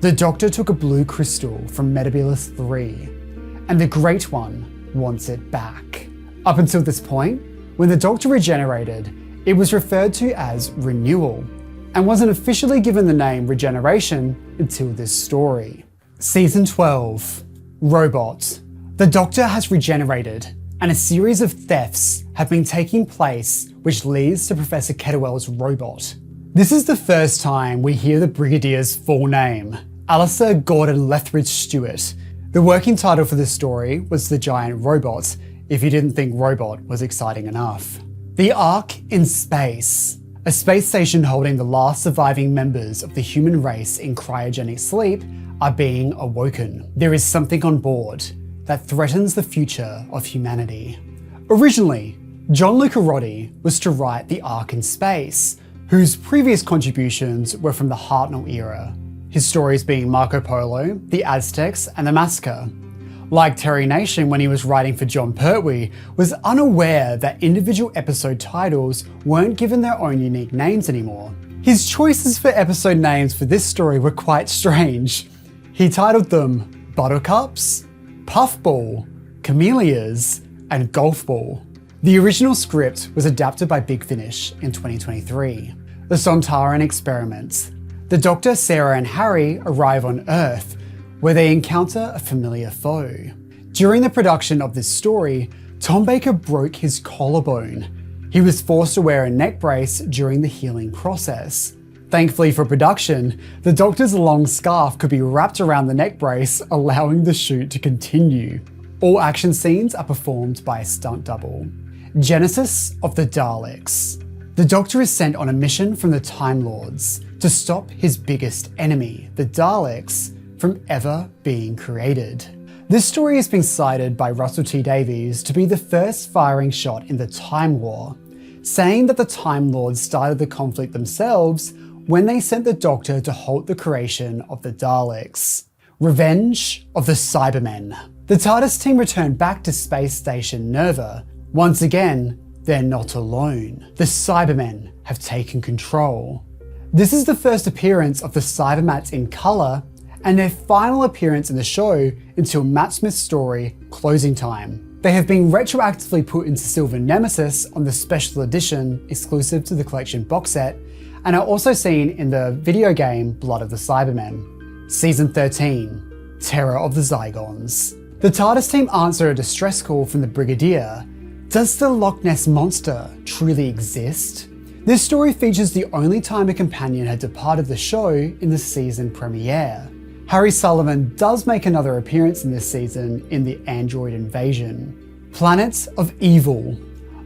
the Doctor took a blue crystal from Metebelis 3, and the Great One wants it back. Up until this point, when the Doctor regenerated, it was referred to as renewal, and wasn't officially given the name regeneration until this story. Season 12, Robot. The Doctor has regenerated, and a series of thefts have been taking place which leads to Professor Kettlewell's robot. This is the first time we hear the Brigadier's full name, Alistair Gordon Lethbridge Stewart. The working title for this story was The Giant Robot, if you didn't think robot was exciting enough. The Ark in Space. A space station holding the last surviving members of the human race in cryogenic sleep are being awoken. There is something on board that threatens the future of humanity. Originally, John Luca Roddy was to write The Ark in Space, whose previous contributions were from the Hartnell era, his stories being Marco Polo, the Aztecs, and the Massacre. Like Terry Nation when he was writing for John Pertwee, was unaware that individual episode titles weren't given their own unique names anymore. His choices for episode names for this story were quite strange. He titled them Buttercups, Puffball, Camellias, and Golf Ball. The original script was adapted by Big Finish in 2023. The Sontaran Experiment. The Doctor, Sarah, and Harry arrive on Earth, where they encounter a familiar foe. During the production of this story, Tom Baker broke his collarbone. He was forced to wear a neck brace during the healing process. Thankfully for production, the Doctor's long scarf could be wrapped around the neck brace, allowing the shoot to continue. All action scenes are performed by a stunt double. Genesis of the Daleks. The Doctor is sent on a mission from the Time Lords to stop his biggest enemy, the Daleks, from ever being created. This story has been cited by Russell T Davies to be the first firing shot in the Time War, saying that the Time Lords started the conflict themselves when they sent the Doctor to halt the creation of the Daleks. Revenge of the Cybermen. The TARDIS team returned back to Space Station Nerva. Once again, they're not alone. The Cybermen have taken control. This is the first appearance of the Cybermats in colour, and their final appearance in the show until Matt Smith's story, Closing Time. They have been retroactively put into Silver Nemesis on the special edition exclusive to the collection box set, and are also seen in the video game Blood of the Cybermen. Season 13, Terror of the Zygons. The TARDIS team answer a distress call from the Brigadier, Does the Loch Ness Monster truly exist? This story features the only time a companion had departed the show in the season premiere. Harry Sullivan does make another appearance in this season in the android invasion. Planet of Evil.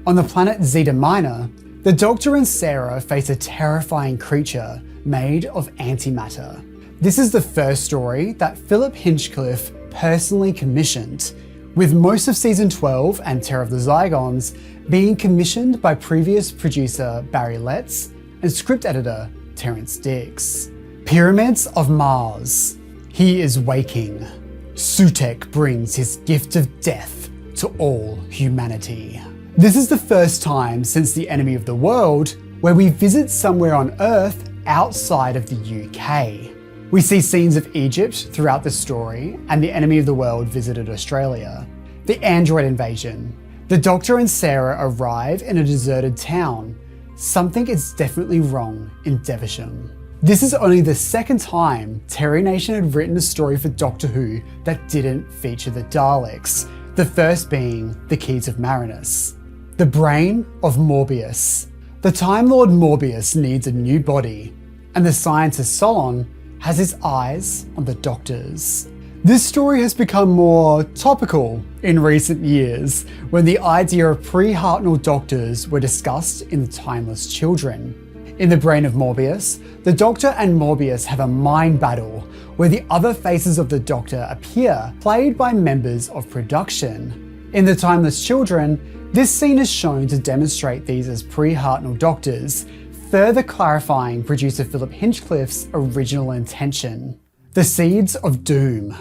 On the planet Zeta Minor, the Doctor and Sarah face a terrifying creature made of antimatter. This is the first story that Philip Hinchcliffe personally commissioned, with most of season 12 and Terror of the Zygons being commissioned by previous producer Barry Letts and script editor Terrence Dix. Pyramids of Mars. He is waking. Sutekh brings his gift of death to all humanity. This is the first time since The Enemy of the World where we visit somewhere on Earth outside of the UK. We see scenes of Egypt throughout the story, and the Enemy of the World visited Australia. The android invasion. The Doctor and Sarah arrive in a deserted town. Something is definitely wrong in Devonshire. This is only the second time Terry Nation had written a story for Doctor Who that didn't feature the Daleks, the first being the Keys of Marinus. The brain of Morbius. The Time Lord Morbius needs a new body, and the scientist Solon has his eyes on the Doctor's. This story has become more topical in recent years when the idea of pre-Hartnell Doctors were discussed in The Timeless Children. In The Brain of Morbius, the Doctor and Morbius have a mind battle where the other faces of the Doctor appear, played by members of production. In The Timeless Children, this scene is shown to demonstrate these as pre-Hartnell Doctors, further clarifying producer Philip Hinchcliffe's original intention. The Seeds of Doom.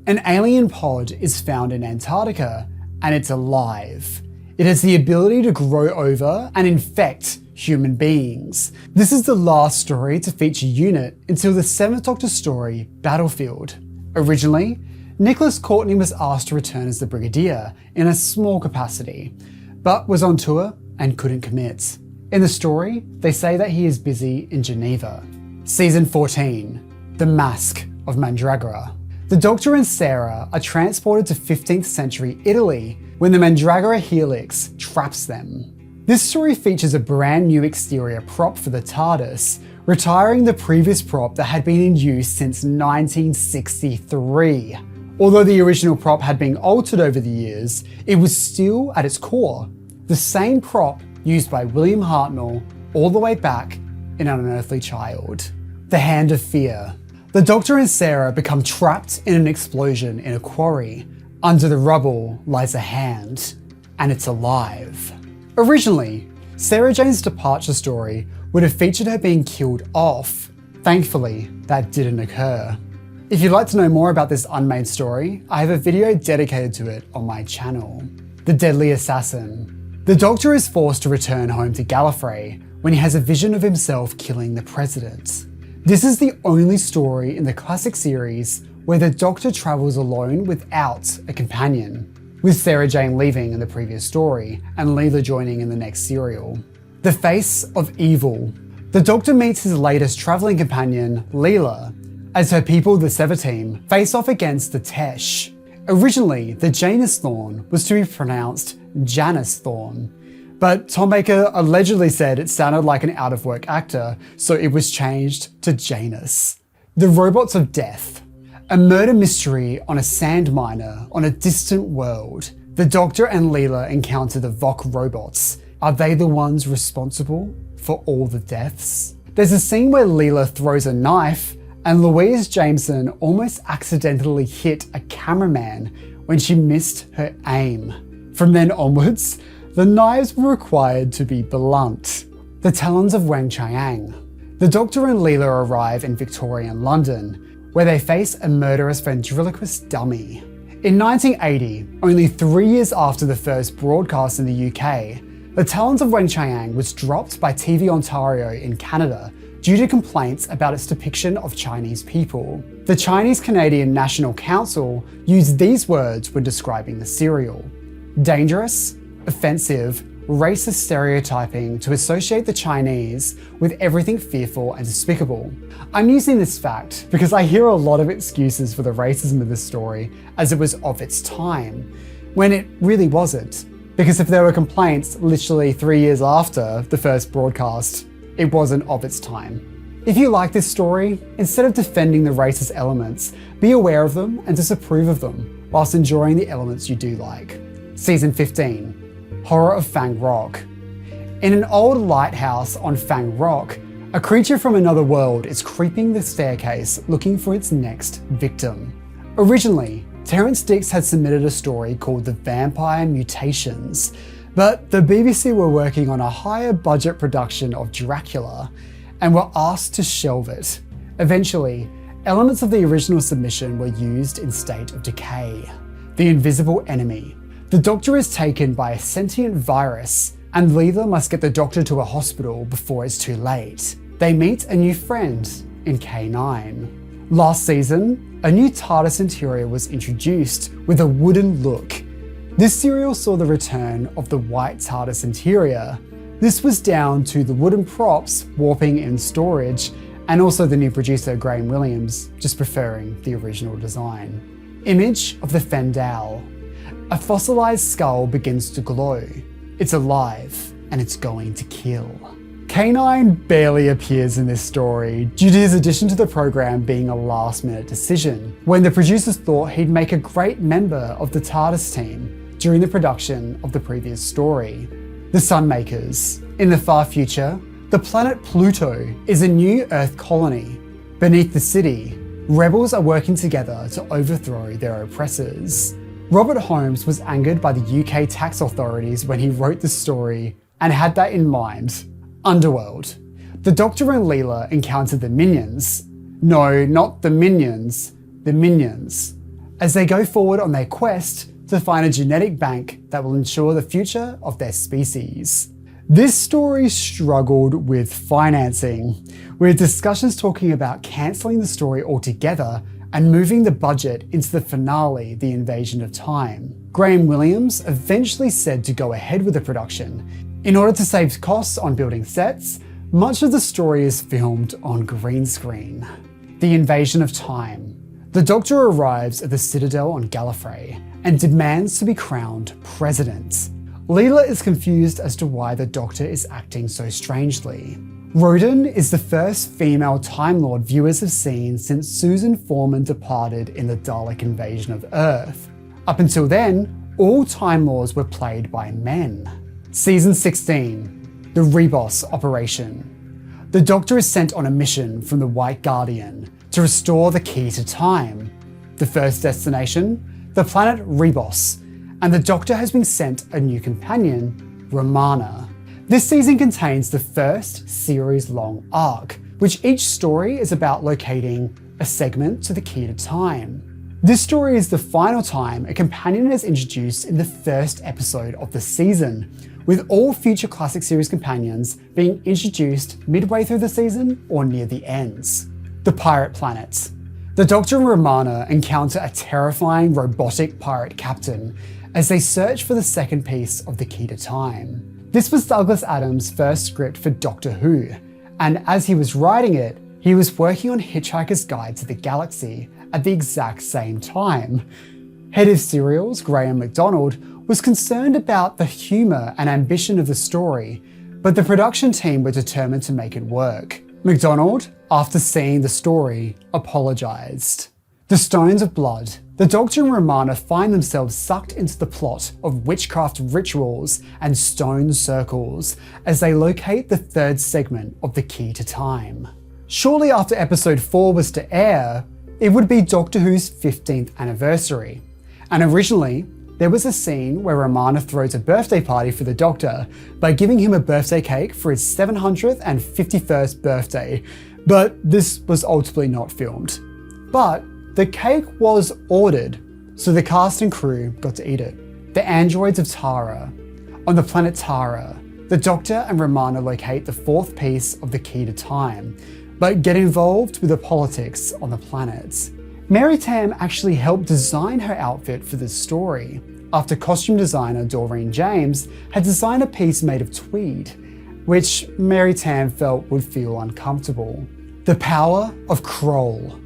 An alien pod is found in Antarctica, and it's alive. It has the ability to grow over and infect human beings. This is the last story to feature UNIT until the 7th Doctor story, Battlefield. Originally, Nicholas Courtney was asked to return as the Brigadier in a small capacity, but was on tour and couldn't commit. In the story, they say that he is busy in Geneva. Season 14, The Mask of Mandragora. The Doctor and Sarah are transported to 15th century Italy when the Mandragora Helix traps them. This story features a brand new exterior prop for the TARDIS, retiring the previous prop that had been in use since 1963. Although the original prop had been altered over the years, it was still at its core the same prop used by William Hartnell all the way back in An Unearthly Child. The Hand of Fear. The Doctor and Sarah become trapped in an explosion in a quarry. Under the rubble lies a hand, and it's alive. Originally, Sarah Jane's departure story would have featured her being killed off. Thankfully, that didn't occur. If you'd like to know more about this unmade story, I have a video dedicated to it on my channel. The Deadly Assassin. The Doctor is forced to return home to Gallifrey when he has a vision of himself killing the President. This is the only story in the classic series where the Doctor travels alone without a companion, with Sarah Jane leaving in the previous story and Leela joining in the next serial. The Face of Evil. The Doctor meets his latest travelling companion, Leela, as her people, the Sever Team, face off against the Tesh. Originally, the Janus Thorn was to be pronounced Janice Thorn, but Tom Baker allegedly said it sounded like an out-of-work actor, so it was changed to Janus. The Robots of Death. A murder mystery on a sand miner on a distant world. The Doctor and Leela encounter the Vok robots. Are they the ones responsible for all the deaths? There's a scene where Leela throws a knife and Louise Jameson almost accidentally hit a cameraman when she missed her aim. From then onwards, the knives were required to be blunt. The Talons of Weng Chiang. The Doctor and Leela arrive in Victorian London, where they face a murderous ventriloquist dummy. In 1980, only 3 years after the first broadcast in the UK, The Talons of Weng Chiang was dropped by TV Ontario in Canada due to complaints about its depiction of Chinese people. The Chinese-Canadian National Council used these words when describing the serial: dangerous, offensive, racist stereotyping to associate the Chinese with everything fearful and despicable. I'm using this fact because I hear a lot of excuses for the racism of this story as it was of its time, when it really wasn't. Because if there were complaints literally 3 years after the first broadcast, it wasn't of its time. If you like this story, instead of defending the racist elements, be aware of them and disapprove of them, whilst enjoying the elements you do like. Season 15, Horror of Fang Rock. In an old lighthouse on Fang Rock, a creature from another world is creeping the staircase looking for its next victim. Originally, Terrence Dix had submitted a story called The Vampire Mutations, but the BBC were working on a higher budget production of Dracula and were asked to shelve it. Eventually, elements of the original submission were used in State of Decay. The Invisible Enemy. The Doctor is taken by a sentient virus, and Leela must get the Doctor to a hospital before it's too late. They meet a new friend in K9. Last season, a new TARDIS interior was introduced with a wooden look. This serial saw the return of the white TARDIS interior. This was down to the wooden props warping in storage, and also the new producer Graham Williams just preferring the original design. Image of the Fendal. A fossilized skull begins to glow. It's alive, and it's going to kill. K9 barely appears in this story due to his addition to the program being a last-minute decision, when the producers thought he'd make a great member of the TARDIS team during the production of the previous story. The Sunmakers. In the far future, the planet Pluto is a new Earth colony. Beneath the city, rebels are working together to overthrow their oppressors. Robert Holmes was angered by the UK tax authorities when he wrote the story and had that in mind. Underworld. The Doctor and Leela encounter the Minions. No, not the Minions, the Minions. As they go forward on their quest to find a genetic bank that will ensure the future of their species. This story struggled with financing, with discussions talking about cancelling the story altogether and moving the budget into the finale, The Invasion of Time. Graham Williams eventually said to go ahead with the production. In order to save costs on building sets, much of the story is filmed on green screen. The Invasion of Time. The Doctor arrives at the Citadel on Gallifrey and demands to be crowned president. Leela is confused as to why the Doctor is acting so strangely. Roden is the first female Time Lord viewers have seen since Susan Foreman departed in the Dalek invasion of Earth. Up until then, all Time Lords were played by men. Season 16, The Rebos Operation. The Doctor is sent on a mission from the White Guardian to restore the key to time. The first destination, the planet Rebos, and the Doctor has been sent a new companion, Romana. This season contains the first series-long arc, which each story is about locating a segment to the key to time. This story is the final time a companion is introduced in the first episode of the season, with all future classic series companions being introduced midway through the season or near the ends. The Pirate Planet. The Doctor and Romana encounter a terrifying robotic pirate captain as they search for the second piece of the key to time. This was Douglas Adams' first script for Doctor Who, and as he was writing it, he was working on Hitchhiker's Guide to the Galaxy at the exact same time. Head of Serials, Graham MacDonald, was concerned about the humour and ambition of the story, but the production team were determined to make it work. MacDonald, after seeing the story, apologised. The Stones of Blood. The Doctor and Romana find themselves sucked into the plot of witchcraft rituals and stone circles as they locate the third segment of the Key to Time. Shortly after episode 4 was to air, it would be Doctor Who's 15th anniversary, and originally there was a scene where Romana throws a birthday party for the Doctor by giving him a birthday cake for his 751st birthday, but this was ultimately not filmed. But the cake was ordered, so the cast and crew got to eat it. The Androids of Tara. On the planet Tara, the Doctor and Romana locate the fourth piece of the Key to Time, but get involved with the politics on the planet. Mary Tam actually helped design her outfit for this story, after costume designer Doreen James had designed a piece made of tweed, which Mary Tam felt would feel uncomfortable. The Power of Kroll.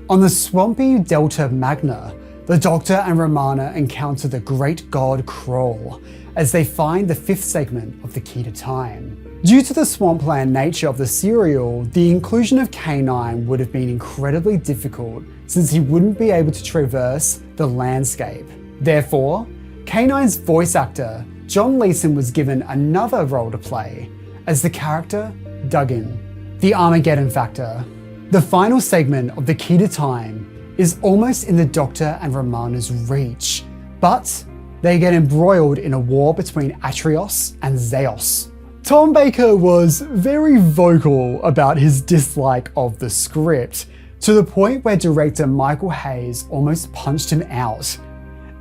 On the swampy Delta Magna, The Doctor and Romana encounter the great god Kroll as they find the fifth segment of the Key to Time. Due to the swampland nature of the serial, the inclusion of K9 would have been incredibly difficult since he wouldn't be able to traverse the landscape. Therefore, K9's voice actor, John Leeson, was given another role to play as the character Duggan, the Armageddon Factor. The final segment of the Key to Time is almost in the Doctor and Romana's reach, but they get embroiled in a war between Atrios and Zeos. Tom Baker was very vocal about his dislike of the script, to the point where director Michael Hayes almost punched him out.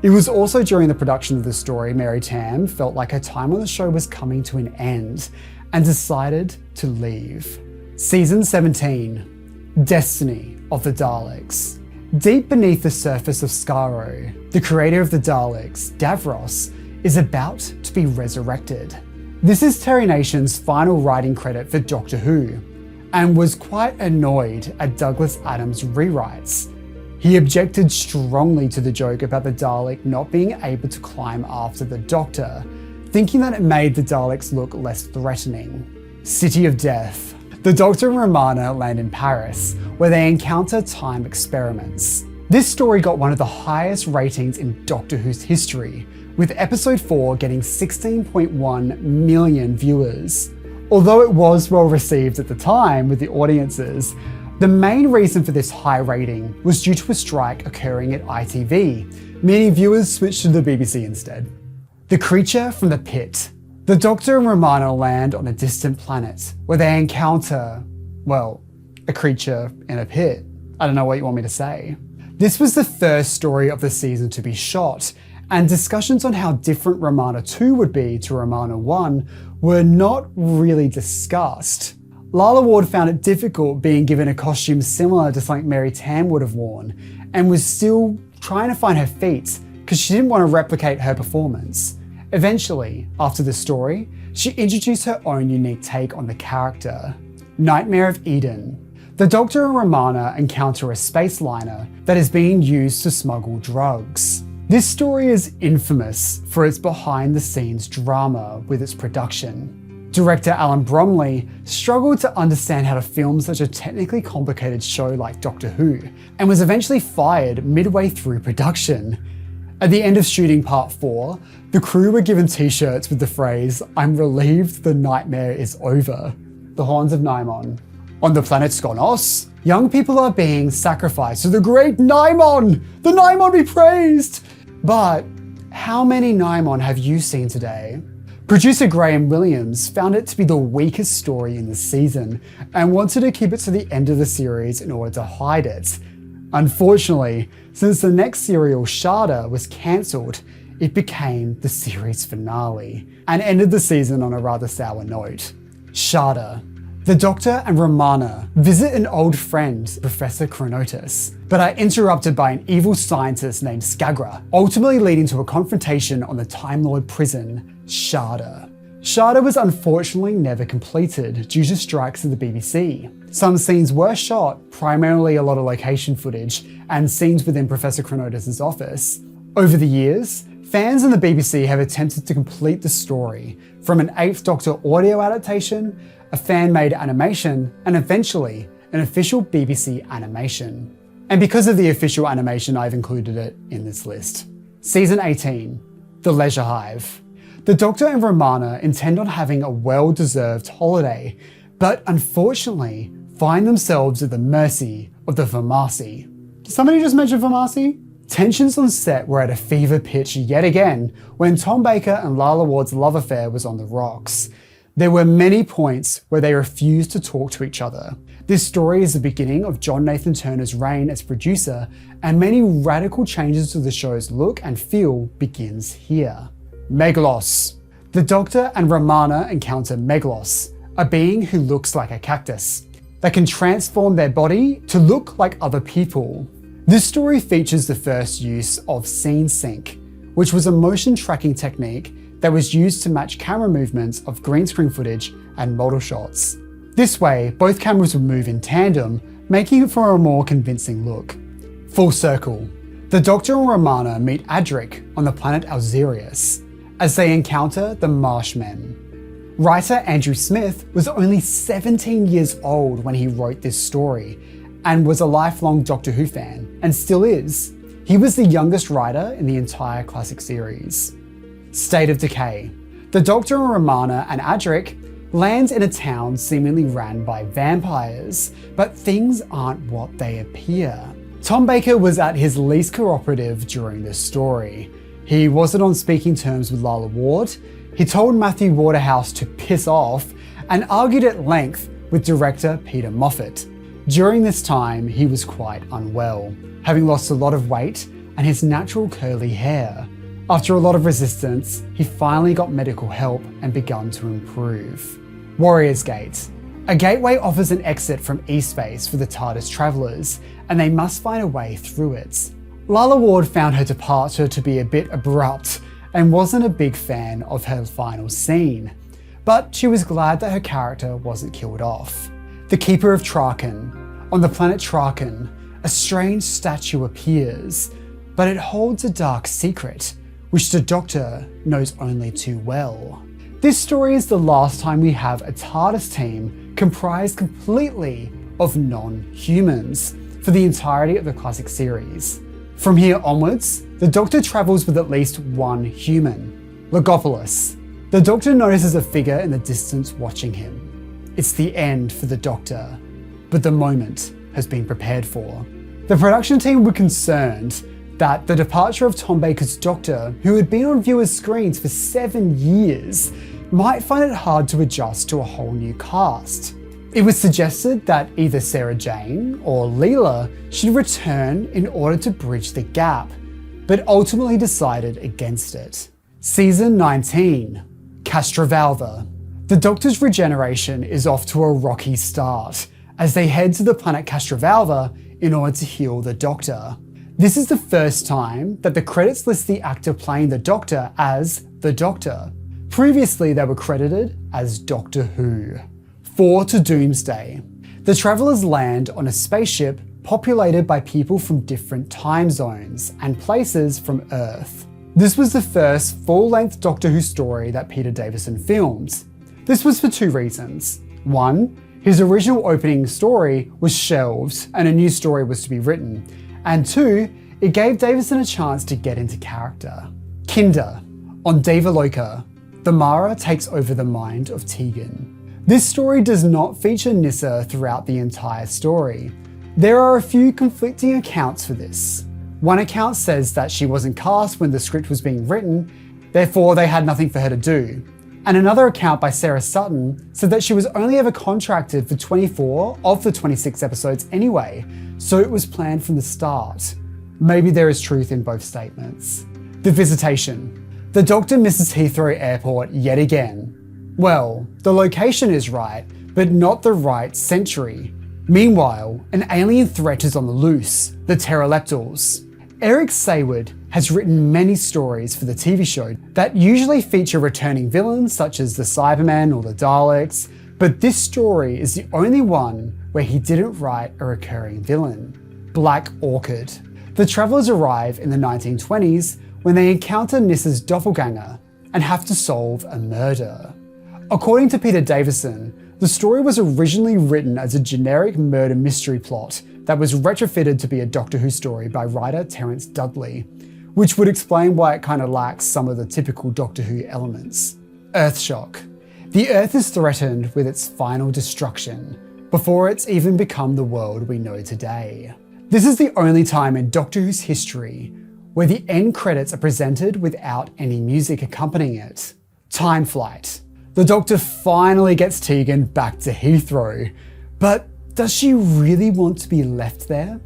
It was also during the production of the story Mary Tamm felt like her time on the show was coming to an end and decided to leave. Season 17, Destiny of the Daleks. Deep beneath the surface of Skaro, the creator of the Daleks, Davros, is about to be resurrected. This is Terry Nation's final writing credit for Doctor Who, and was quite annoyed at Douglas Adams' rewrites. He objected strongly to the joke about the Dalek not being able to climb after the Doctor, thinking that it made the Daleks look less threatening. City of Death. The Doctor and Romana land in Paris, where they encounter time experiments. This story got one of the highest ratings in Doctor Who's history, with episode 4 getting 16.1 million viewers. Although it was well received at the time with the audiences, the main reason for this high rating was due to a strike occurring at ITV, meaning viewers switched to the BBC instead. The Creature from the Pit. The Doctor and Romana land on a distant planet where they encounter, well, a creature in a pit. I don't know what you want me to say. This was the first story of the season to be shot, and discussions on how different Romana 2 would be to Romana 1 were not really discussed. Lalla Ward found it difficult being given a costume similar to something Mary Tamm would have worn, and was still trying to find her feet because she didn't want to replicate her performance. Eventually, after the story, she introduced her own unique take on the character. Nightmare of Eden. The Doctor and Romana encounter a space liner that is being used to smuggle drugs. This story is infamous for its behind-the-scenes drama with its production. Director Alan Bromley struggled to understand how to film such a technically complicated show like Doctor Who, and was eventually fired midway through production. At the end of shooting part 4, the crew were given t-shirts with the phrase, "I'm relieved the nightmare is over." The Horns of Nimon. On the planet Skonos, young people are being sacrificed to the great Nimon! The Nimon be praised! But how many Nimon have you seen today? Producer Graham Williams found it to be the weakest story in the season and wanted to keep it to the end of the series in order to hide it. Unfortunately, since the next serial, Sharda, was cancelled, it became the series finale and ended the season on a rather sour note. Sharda. The Doctor and Romana visit an old friend, Professor Chronotis, but are interrupted by an evil scientist named Skagra, ultimately leading to a confrontation on the Time Lord prison, Sharda. Sharda was unfortunately never completed due to strikes at the BBC. Some scenes were shot, primarily a lot of location footage, and scenes within Professor Chronotis' office. Over the years, fans in the BBC have attempted to complete the story, from an 8th Doctor audio adaptation, a fan-made animation, and eventually an official BBC animation. And because of the official animation, I've included it in this list. Season 18, The Leisure Hive. The Doctor and Romana intend on having a well-deserved holiday, but unfortunately find themselves at the mercy of the Vamasi. Did somebody just mention Vamasi? Tensions on set were at a fever pitch yet again when Tom Baker and Lalla Ward's love affair was on the rocks. There were many points where they refused to talk to each other. This story is the beginning of John Nathan Turner's reign as producer, and many radical changes to the show's look and feel begins here. Megalos. The Doctor and Romana encounter Megalos, a being who looks like a cactus, that can transform their body to look like other people. This story features the first use of scene sync, which was a motion tracking technique that was used to match camera movements of green screen footage and model shots. This way, both cameras would move in tandem, making it for a more convincing look. Full circle. The Doctor and Romana meet Adric on the planet Alzerius as they encounter the Marshmen. Writer Andrew Smith was only 17 years old when he wrote this story and was a lifelong Doctor Who fan, and still is. He was the youngest writer in the entire classic series. State of Decay. The Doctor and Romana and Adric land in a town seemingly ran by vampires, but things aren't what they appear. Tom Baker was at his least cooperative during this story. He wasn't on speaking terms with Lalla Ward. He told Matthew Waterhouse to piss off and argued at length with director Peter Moffat. During this time, he was quite unwell, having lost a lot of weight and his natural curly hair. After a lot of resistance, he finally got medical help and begun to improve. Warrior's Gate. A gateway offers an exit from E-Space for the TARDIS travellers, and they must find a way through it. Lalla Ward found her departure to be a bit abrupt and wasn't a big fan of her final scene, but she was glad that her character wasn't killed off. The Keeper of Traken. On the planet Traken, a strange statue appears, but it holds a dark secret, which the Doctor knows only too well. This story is the last time we have a TARDIS team comprised completely of non-humans for the entirety of the classic series. From here onwards, the Doctor travels with at least one human, Logopolis. The Doctor notices a figure in the distance watching him. It's the end for the Doctor, but the moment has been prepared for. The production team were concerned that the departure of Tom Baker's Doctor, who had been on viewers' screens for 7 years, might find it hard to adjust to a whole new cast. It was suggested that either Sarah Jane or Leela should return in order to bridge the gap, but ultimately decided against it. Season 19, Castrovalva. The Doctor's regeneration is off to a rocky start as they head to the planet Castrovalva in order to heal the Doctor. This is the first time that the credits list the actor playing the Doctor as the Doctor. Previously, they were credited as Doctor Who. 4 to Doomsday. The travellers land on a spaceship populated by people from different time zones and places from Earth. This was the first full-length Doctor Who story that Peter Davison filmed. This was for 2 reasons. 1, his original opening story was shelved and a new story was to be written. And 2, it gave Davison a chance to get into character. Kinder. On Devaloka, the Mara takes over the mind of Tegan. This story does not feature Nyssa throughout the entire story. There are a few conflicting accounts for this. One account says that she wasn't cast when the script was being written, therefore they had nothing for her to do. And another account by Sarah Sutton said that she was only ever contracted for 24 of the 26 episodes anyway, so it was planned from the start. Maybe there is truth in both statements. The Visitation. The Doctor misses Heathrow Airport yet again. Well, the location is right, but not the right century. Meanwhile, an alien threat is on the loose, the Pteroleptals. Eric Sayward has written many stories for the TV show that usually feature returning villains such as the Cybermen or the Daleks, but this story is the only one where he didn't write a recurring villain. Black Orchid. The travellers arrive in the 1920s when they encounter Nyssa's doppelganger and have to solve a murder. According to Peter Davison, the story was originally written as a generic murder mystery plot that was retrofitted to be a Doctor Who story by writer Terence Dudley, which would explain why it kind of lacks some of the typical Doctor Who elements. Earthshock. The Earth is threatened with its final destruction before it's even become the world we know today. This is the only time in Doctor Who's history where the end credits are presented without any music accompanying it. Time Flight. The Doctor finally gets Tegan back to Heathrow, but does she really want to be left there?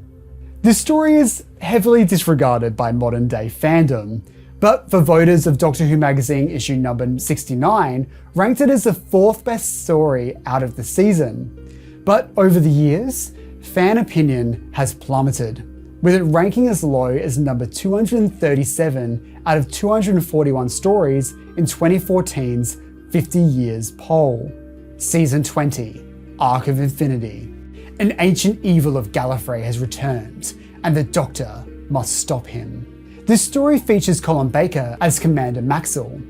This story is heavily disregarded by modern day fandom, but for voters of Doctor Who magazine issue number 69, ranked it as the 4th best story out of the season. But over the years, fan opinion has plummeted, with it ranking as low as number 237 out of 241 stories in 2014's 50 Years poll. Season 20, Arc of Infinity. An ancient evil of Gallifrey has returned, and the Doctor must stop him. This story features Colin Baker as Commander Maxwell.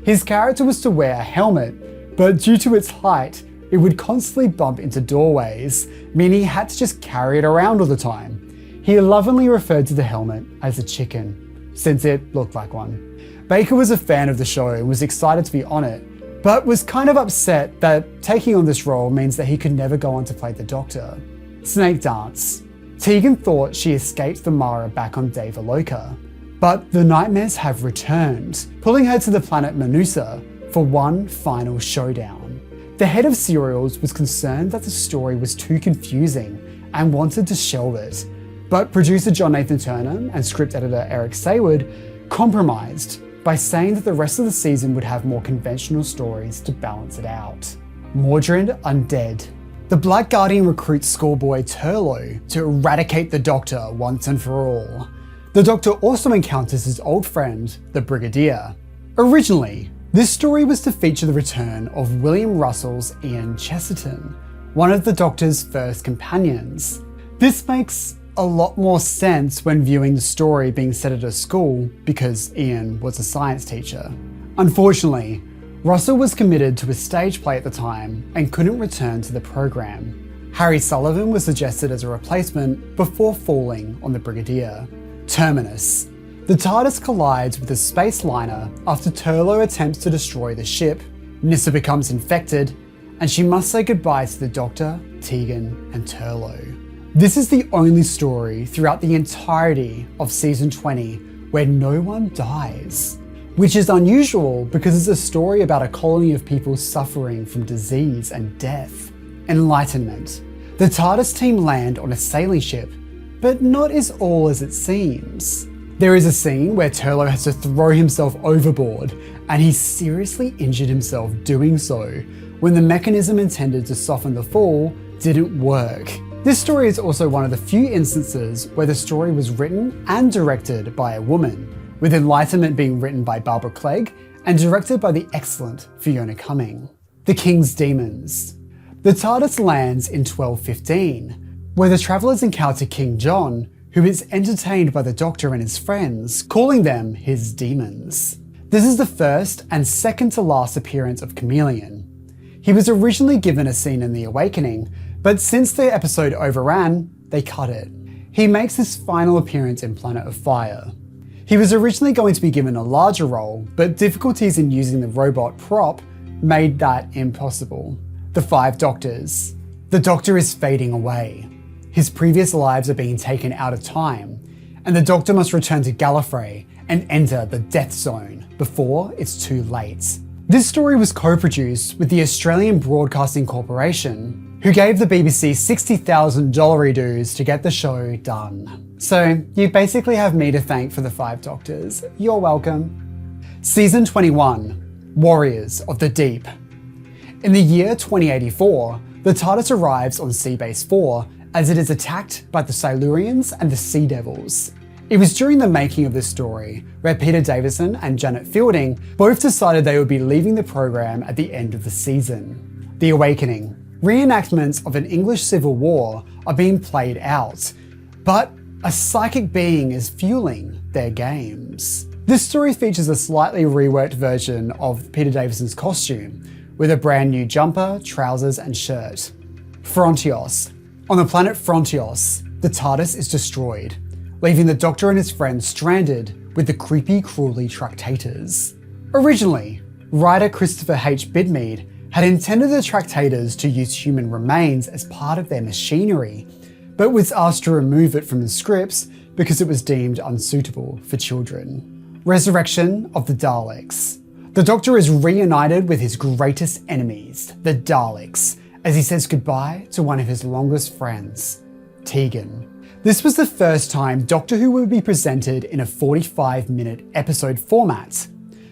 His character was to wear a helmet, but due to its height, it would constantly bump into doorways, meaning he had to just carry it around all the time. He lovingly referred to the helmet as a chicken, since it looked like one. Baker was a fan of the show and was excited to be on it, but was kind of upset that taking on this role means that he could never go on to play the Doctor. Snake Dance. Tegan thought she escaped the Mara back on Devaloka, but the nightmares have returned, pulling her to the planet Manusa for one final showdown. The head of serials was concerned that the story was too confusing and wanted to shelve it, but producer John Nathan Turner and script editor Eric Saywood compromised by saying that the rest of the season would have more conventional stories to balance it out. Mordred Undead. The Black Guardian recruits schoolboy Turlough to eradicate the Doctor once and for all. The Doctor also encounters his old friend, the Brigadier. Originally, this story was to feature the return of William Russell's Ian Chesterton, one of the Doctor's first companions. This makes a lot more sense when viewing the story being set at a school because Ian was a science teacher. Unfortunately, Russell was committed to a stage play at the time and couldn't return to the program. Harry Sullivan was suggested as a replacement before falling on the Brigadier. Terminus. The TARDIS collides with a space liner after Turlough attempts to destroy the ship. Nyssa becomes infected, and she must say goodbye to the Doctor, Tegan, and Turlough. This is the only story throughout the entirety of season 20 where no one dies, which is unusual because it's a story about a colony of people suffering from disease and death. Enlightenment. The TARDIS team land on a sailing ship, but not as all as it seems. There is a scene where Turlough has to throw himself overboard, and he seriously injured himself doing so when the mechanism intended to soften the fall didn't work. This story is also one of the few instances where the story was written and directed by a woman, with Enlightenment being written by Barbara Clegg and directed by the excellent Fiona Cumming. The King's Demons. The TARDIS lands in 1215, where the travellers encounter King John, who is entertained by the Doctor and his friends, calling them his demons. This is the first and second to last appearance of Chameleon. He was originally given a scene in The Awakening, but since the episode overran, they cut it. He makes his final appearance in Planet of Fire. He was originally going to be given a larger role, but difficulties in using the robot prop made that impossible. The Five Doctors. The Doctor is fading away. His previous lives are being taken out of time, and the Doctor must return to Gallifrey and enter the Death Zone before it's too late. This story was co-produced with the Australian Broadcasting Corporation, who gave the BBC $60,000 dues to get the show done. So you basically have me to thank for the Five Doctors. You're welcome. Season 21, Warriors of the Deep. In the year 2084, the TARDIS arrives on Seabase 4 as it is attacked by the Silurians and the Sea Devils. It was during the making of this story where Peter Davison and Janet Fielding both decided they would be leaving the program at the end of the season. The Awakening. Reenactments of an English civil war are being played out, but a psychic being is fueling their games. This story features a slightly reworked version of Peter Davison's costume, with a brand new jumper, trousers, and shirt. Frontios. On the planet Frontios, the TARDIS is destroyed, leaving the Doctor and his friends stranded with the creepy Crawley Tractators. Originally, writer Christopher H. Bidmead had intended the Tractators to use human remains as part of their machinery, but was asked to remove it from the scripts because it was deemed unsuitable for children. Resurrection of the Daleks. The Doctor is reunited with his greatest enemies, the Daleks, as he says goodbye to one of his longest friends, Tegan. This was the first time Doctor Who would be presented in a 45-minute episode format.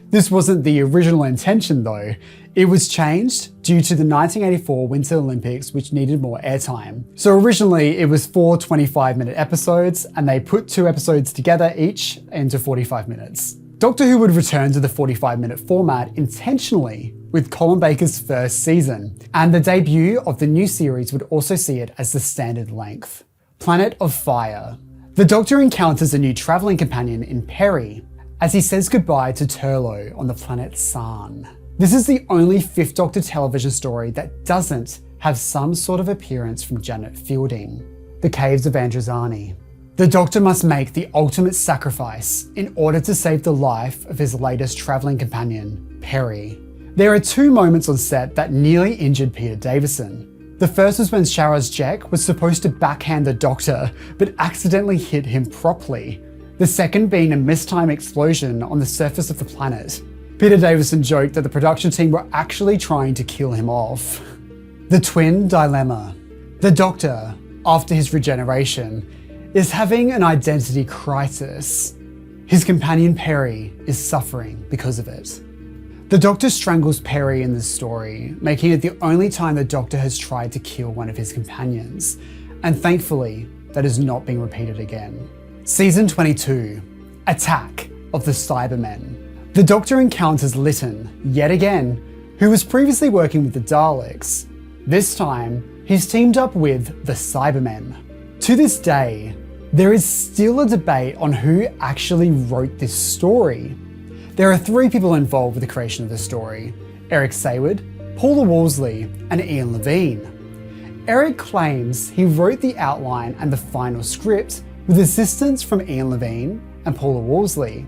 This wasn't the original intention though. It was changed due to the 1984 Winter Olympics, which needed more airtime. So originally it was 4 25-minute episodes, and they put 2 episodes together each into 45 minutes. Doctor Who would return to the 45-minute format intentionally with Colin Baker's first season, and the debut of the new series would also see it as the standard length. Planet of Fire. The Doctor encounters a new travelling companion in Perry as he says goodbye to Turlough on the planet Sarn. This is the only Fifth Doctor television story that doesn't have some sort of appearance from Janet Fielding. The Caves of Androzani. The Doctor must make the ultimate sacrifice in order to save the life of his latest travelling companion, Perry. There are two moments on set that nearly injured Peter Davison. The first was when Sharaz Jek was supposed to backhand the Doctor, but accidentally hit him properly. The second being a mistimed explosion on the surface of the planet. Peter Davison joked that the production team were actually trying to kill him off. The Twin Dilemma. The Doctor, after his regeneration, is having an identity crisis. His companion Perry is suffering because of it. The Doctor strangles Perry in this story, making it the only time the Doctor has tried to kill one of his companions, and thankfully that is not being repeated again. Season 22, Attack of the Cybermen. The Doctor encounters Lytton, yet again, who was previously working with the Daleks. This time, he's teamed up with the Cybermen. To this day, there is still a debate on who actually wrote this story. There are three people involved with the creation of the story: Eric Sayward, Paula Wolseley, and Ian Levine. Eric claims he wrote the outline and the final script with assistance from Ian Levine and Paula Wolseley.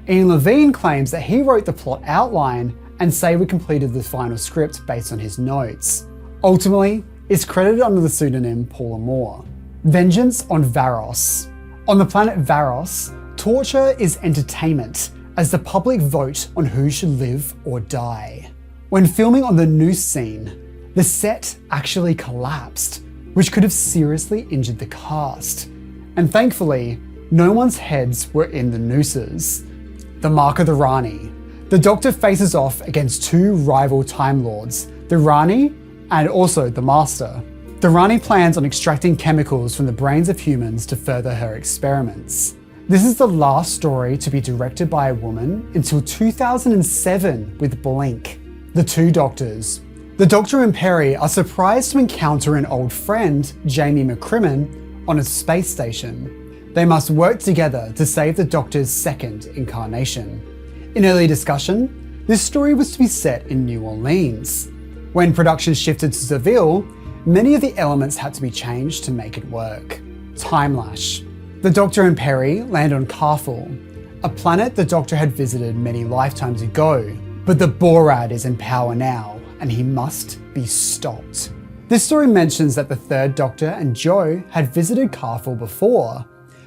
Ian Levine claims that he wrote the plot outline and Sayward completed the final script based on his notes. Ultimately, it's credited under the pseudonym Paula Moore. Vengeance on Varos. On the planet Varos, torture is entertainment as the public vote on who should live or die. When filming on the noose scene, the set actually collapsed, which could have seriously injured the cast. And thankfully, no one's heads were in the nooses. The Mark of the Rani. The Doctor faces off against two rival Time Lords, the Rani and also the Master. The Rani plans on extracting chemicals from the brains of humans to further her experiments. This is the last story to be directed by a woman until 2007 with Blink. The Two Doctors. The Doctor and Perry are surprised to encounter an old friend, Jamie McCrimmon, on a space station. They must work together to save the Doctor's second incarnation. In early discussion, this story was to be set in New Orleans. When production shifted to Seville, many of the elements had to be changed to make it work. Timelash. The Doctor and Perry land on Carful, a planet the Doctor had visited many lifetimes ago, but the Borad is in power now, and he must be stopped. This story mentions that the third Doctor and Jo had visited Carful before,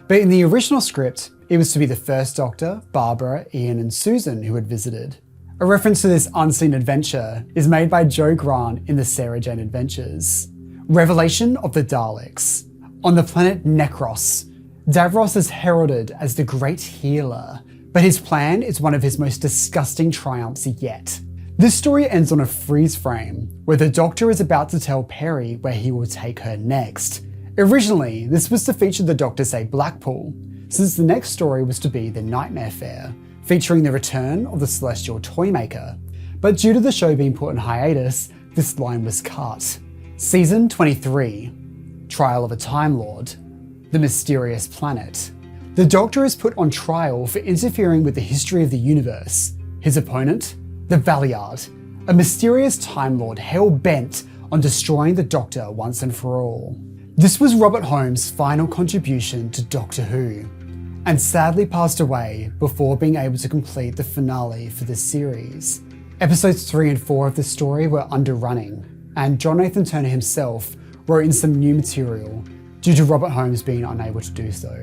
but in the original script, it was to be the first Doctor, Barbara, Ian and Susan who had visited. A reference to this unseen adventure is made by Joe Grant in the Sarah Jane Adventures. Revelation of the Daleks. On the planet Necros, Davros is heralded as the Great Healer, but his plan is one of his most disgusting triumphs yet. This story ends on a freeze frame, where the Doctor is about to tell Perry where he will take her next. Originally, this was to feature the Doctor save Blackpool, since the next story was to be the Nightmare Fair, featuring the return of the Celestial Toymaker. But due to the show being put on hiatus, this line was cut. Season 23, Trial of a Time Lord. The Mysterious Planet. The Doctor is put on trial for interfering with the history of the universe. His opponent? The Valeyard, a mysterious Time Lord hell-bent on destroying the Doctor once and for all. This was Robert Holmes' final contribution to Doctor Who, and sadly passed away before being able to complete the finale for the series. Episodes 3 and 4 of the story were underrunning, and John Nathan Turner himself wrote in some new material due to Robert Holmes being unable to do so.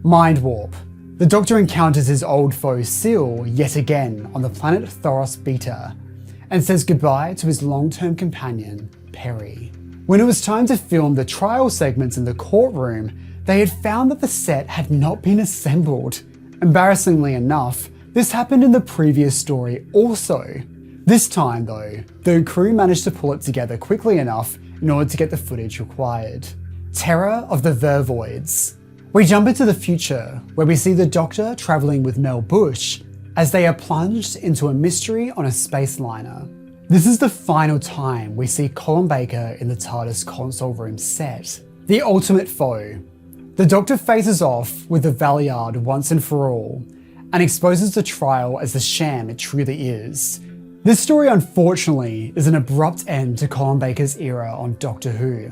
Mind Warp. The Doctor encounters his old foe Seal yet again on the planet Thoros Beta, and says goodbye to his long-term companion, Perry. When it was time to film the trial segments in the courtroom, they had found that the set had not been assembled. Embarrassingly enough, this happened in the previous story also. This time though, the crew managed to pull it together quickly enough in order to get the footage required. Terror of the Vervoids. We jump into the future, where we see the Doctor travelling with Mel Bush as they are plunged into a mystery on a space liner. This is the final time we see Colin Baker in the TARDIS console room set. The ultimate foe. The Doctor faces off with the Valeyard once and for all, and exposes the trial as the sham it truly is. This story, unfortunately, is an abrupt end to Colin Baker's era on Doctor Who,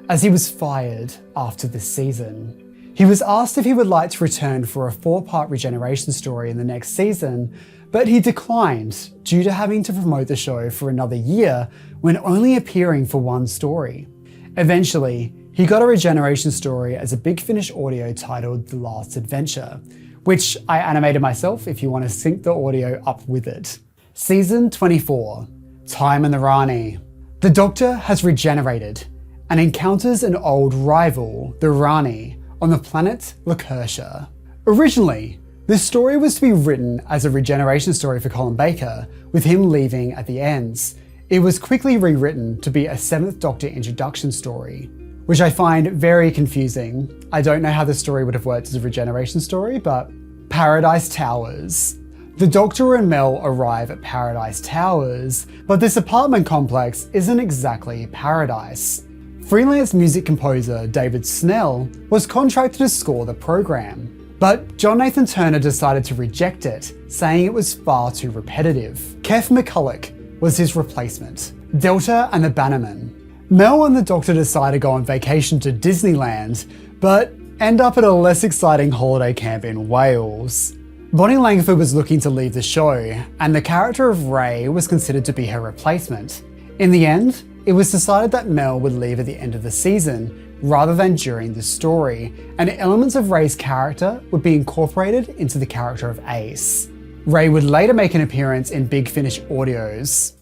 as he was fired after this season. He was asked if he would like to return for a 4-part regeneration story in the next season, but he declined due to having to promote the show for another year when only appearing for one story. Eventually, he got a regeneration story as a Big Finish audio titled The Last Adventure, which I animated myself if you want to sync the audio up with it. Season 24, Time and the Rani. The Doctor has regenerated and encounters an old rival, the Rani, on the planet Lacertia. Originally, this story was to be written as a regeneration story for Colin Baker, with him leaving at the ends. It was quickly rewritten to be a 7th Doctor introduction story, which I find very confusing. I don't know how this story would have worked as a regeneration story, but Paradise Towers. The Doctor and Mel arrive at Paradise Towers, but this apartment complex isn't exactly paradise. Freelance music composer David Snell was contracted to score the program, but John Nathan Turner decided to reject it, saying it was far too repetitive. Kev McCulloch was his replacement. Delta and the Bannermen. Mel and the Doctor decide to go on vacation to Disneyland, but end up at a less exciting holiday camp in Wales. Bonnie Langford was looking to leave the show, and the character of Ray was considered to be her replacement. In the end, it was decided that Mel would leave at the end of the season, rather than during the story, and elements of Ray's character would be incorporated into the character of Ace. Ray would later make an appearance in Big Finish audios,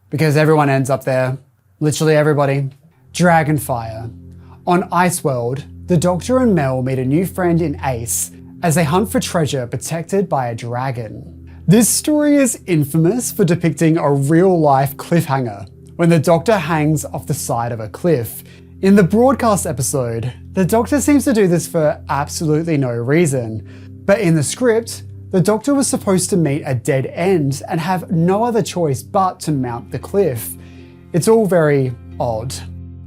because everyone ends up there. Literally everybody. Dragonfire. On Iceworld, the Doctor and Mel meet a new friend in Ace as they hunt for treasure protected by a dragon. This story is infamous for depicting a real-life cliffhanger, when the Doctor hangs off the side of a cliff. In the broadcast episode, the Doctor seems to do this for absolutely no reason, but in the script, the Doctor was supposed to meet a dead end and have no other choice but to mount the cliff. It's all very odd.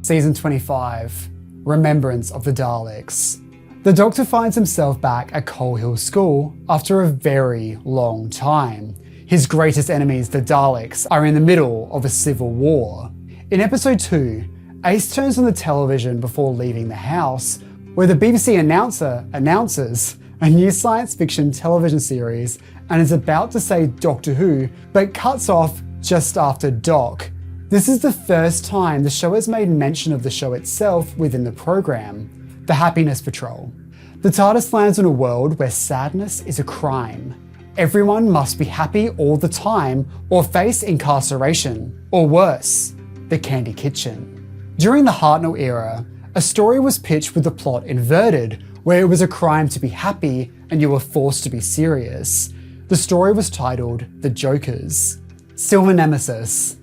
Season 25, Remembrance of the Daleks. The Doctor finds himself back at Coal Hill School after a very long time. His greatest enemies, the Daleks, are in the middle of a civil war. In episode 2, Ace turns on the television before leaving the house, where the BBC announcer announces a new science fiction television series and is about to say Doctor Who, but cuts off just after Doc. This is the first time the show has made mention of the show itself within the program. The Happiness Patrol. The TARDIS lands in a world where sadness is a crime. Everyone must be happy all the time or face incarceration, or worse, the Candy Kitchen. During the Hartnell era, a story was pitched with the plot inverted, where it was a crime to be happy and you were forced to be serious. The story was titled The Jokers. Silver Nemesis.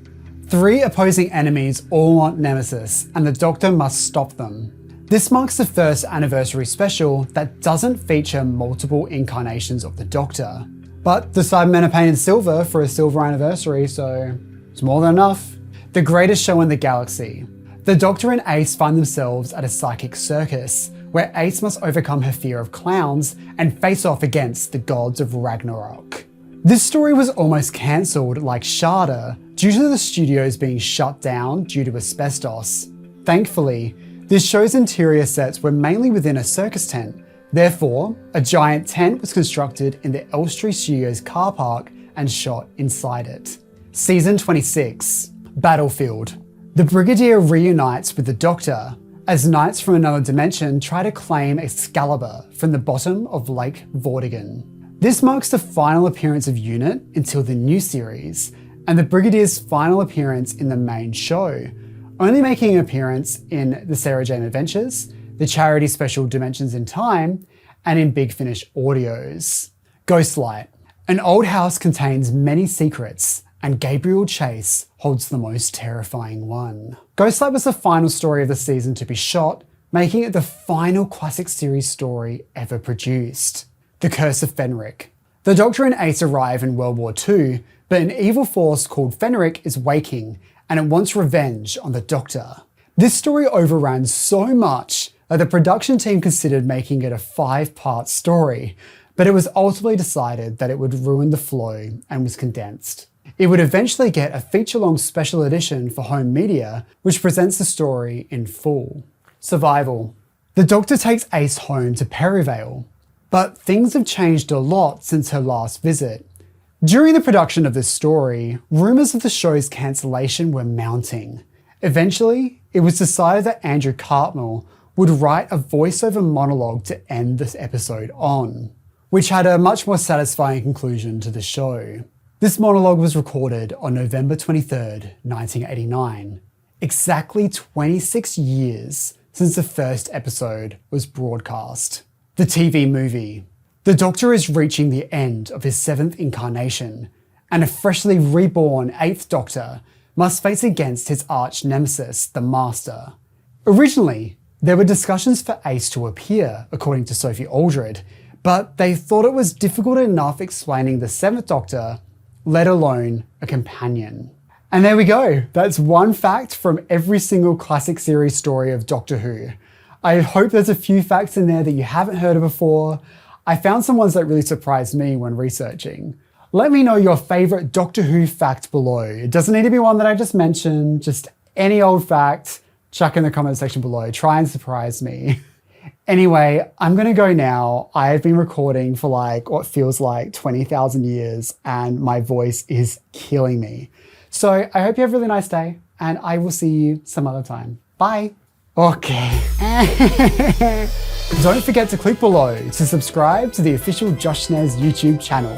3 opposing enemies all want Nemesis, and the Doctor must stop them. This marks the first anniversary special that doesn't feature multiple incarnations of the Doctor. But the Cybermen are painted silver for a silver anniversary, so it's more than enough. The Greatest Show in the Galaxy. The Doctor and Ace find themselves at a psychic circus, where Ace must overcome her fear of clowns and face off against the gods of Ragnarok. This story was almost cancelled like Sharda due to the studios being shut down due to asbestos. Thankfully, this show's interior sets were mainly within a circus tent. Therefore, a giant tent was constructed in the Elstree Studios car park and shot inside it. Season 26, Battlefield. The Brigadier reunites with the Doctor as knights from another dimension try to claim Excalibur from the bottom of Lake Vortigern. This marks the final appearance of UNIT until the new series, and the Brigadier's final appearance in the main show, only making an appearance in the Sarah Jane Adventures, the charity special Dimensions in Time, and in Big Finish audios. Ghostlight. An old house contains many secrets, and Gabriel Chase holds the most terrifying one. Ghostlight was the final story of the season to be shot, making it the final classic series story ever produced. The Curse of Fenric. The Doctor and Ace arrive in World War II, but an evil force called Fenric is waking, and it wants revenge on the Doctor. This story overran so much The production team considered making it a 5-part story, but it was ultimately decided that it would ruin the flow and was condensed. It would eventually get a feature-long special edition for home media, which presents the story in full. Survival. The Doctor takes Ace home to Perivale, but things have changed a lot since her last visit. During the production of this story, rumours of the show's cancellation were mounting. Eventually, it was decided that Andrew Cartmel would write a voiceover monologue to end this episode on, which had a much more satisfying conclusion to the show. This monologue was recorded on November 23rd, 1989, exactly 26 years since the first episode was broadcast. The TV movie. The Doctor is reaching the end of his 7th incarnation, and a freshly reborn 8th Doctor must face against his arch nemesis, the Master. Originally, there were discussions for Ace to appear, according to Sophie Aldred, but they thought it was difficult enough explaining the 7th Doctor, let alone a companion. And there we go. That's one fact from every single classic series story of Doctor Who. I hope there's a few facts in there that you haven't heard of before. I found some ones that really surprised me when researching. Let me know your favourite Doctor Who fact below. It doesn't need to be one that I just mentioned, just any old fact. Chuck in the comment section below. Try and surprise me. Anyway, I'm gonna go now. I've been recording for what feels like 20,000 years and my voice is killing me. So I hope you have a really nice day and I will see you some other time. Bye. Okay. Don't forget to click below to subscribe to the official Josh Snares YouTube channel.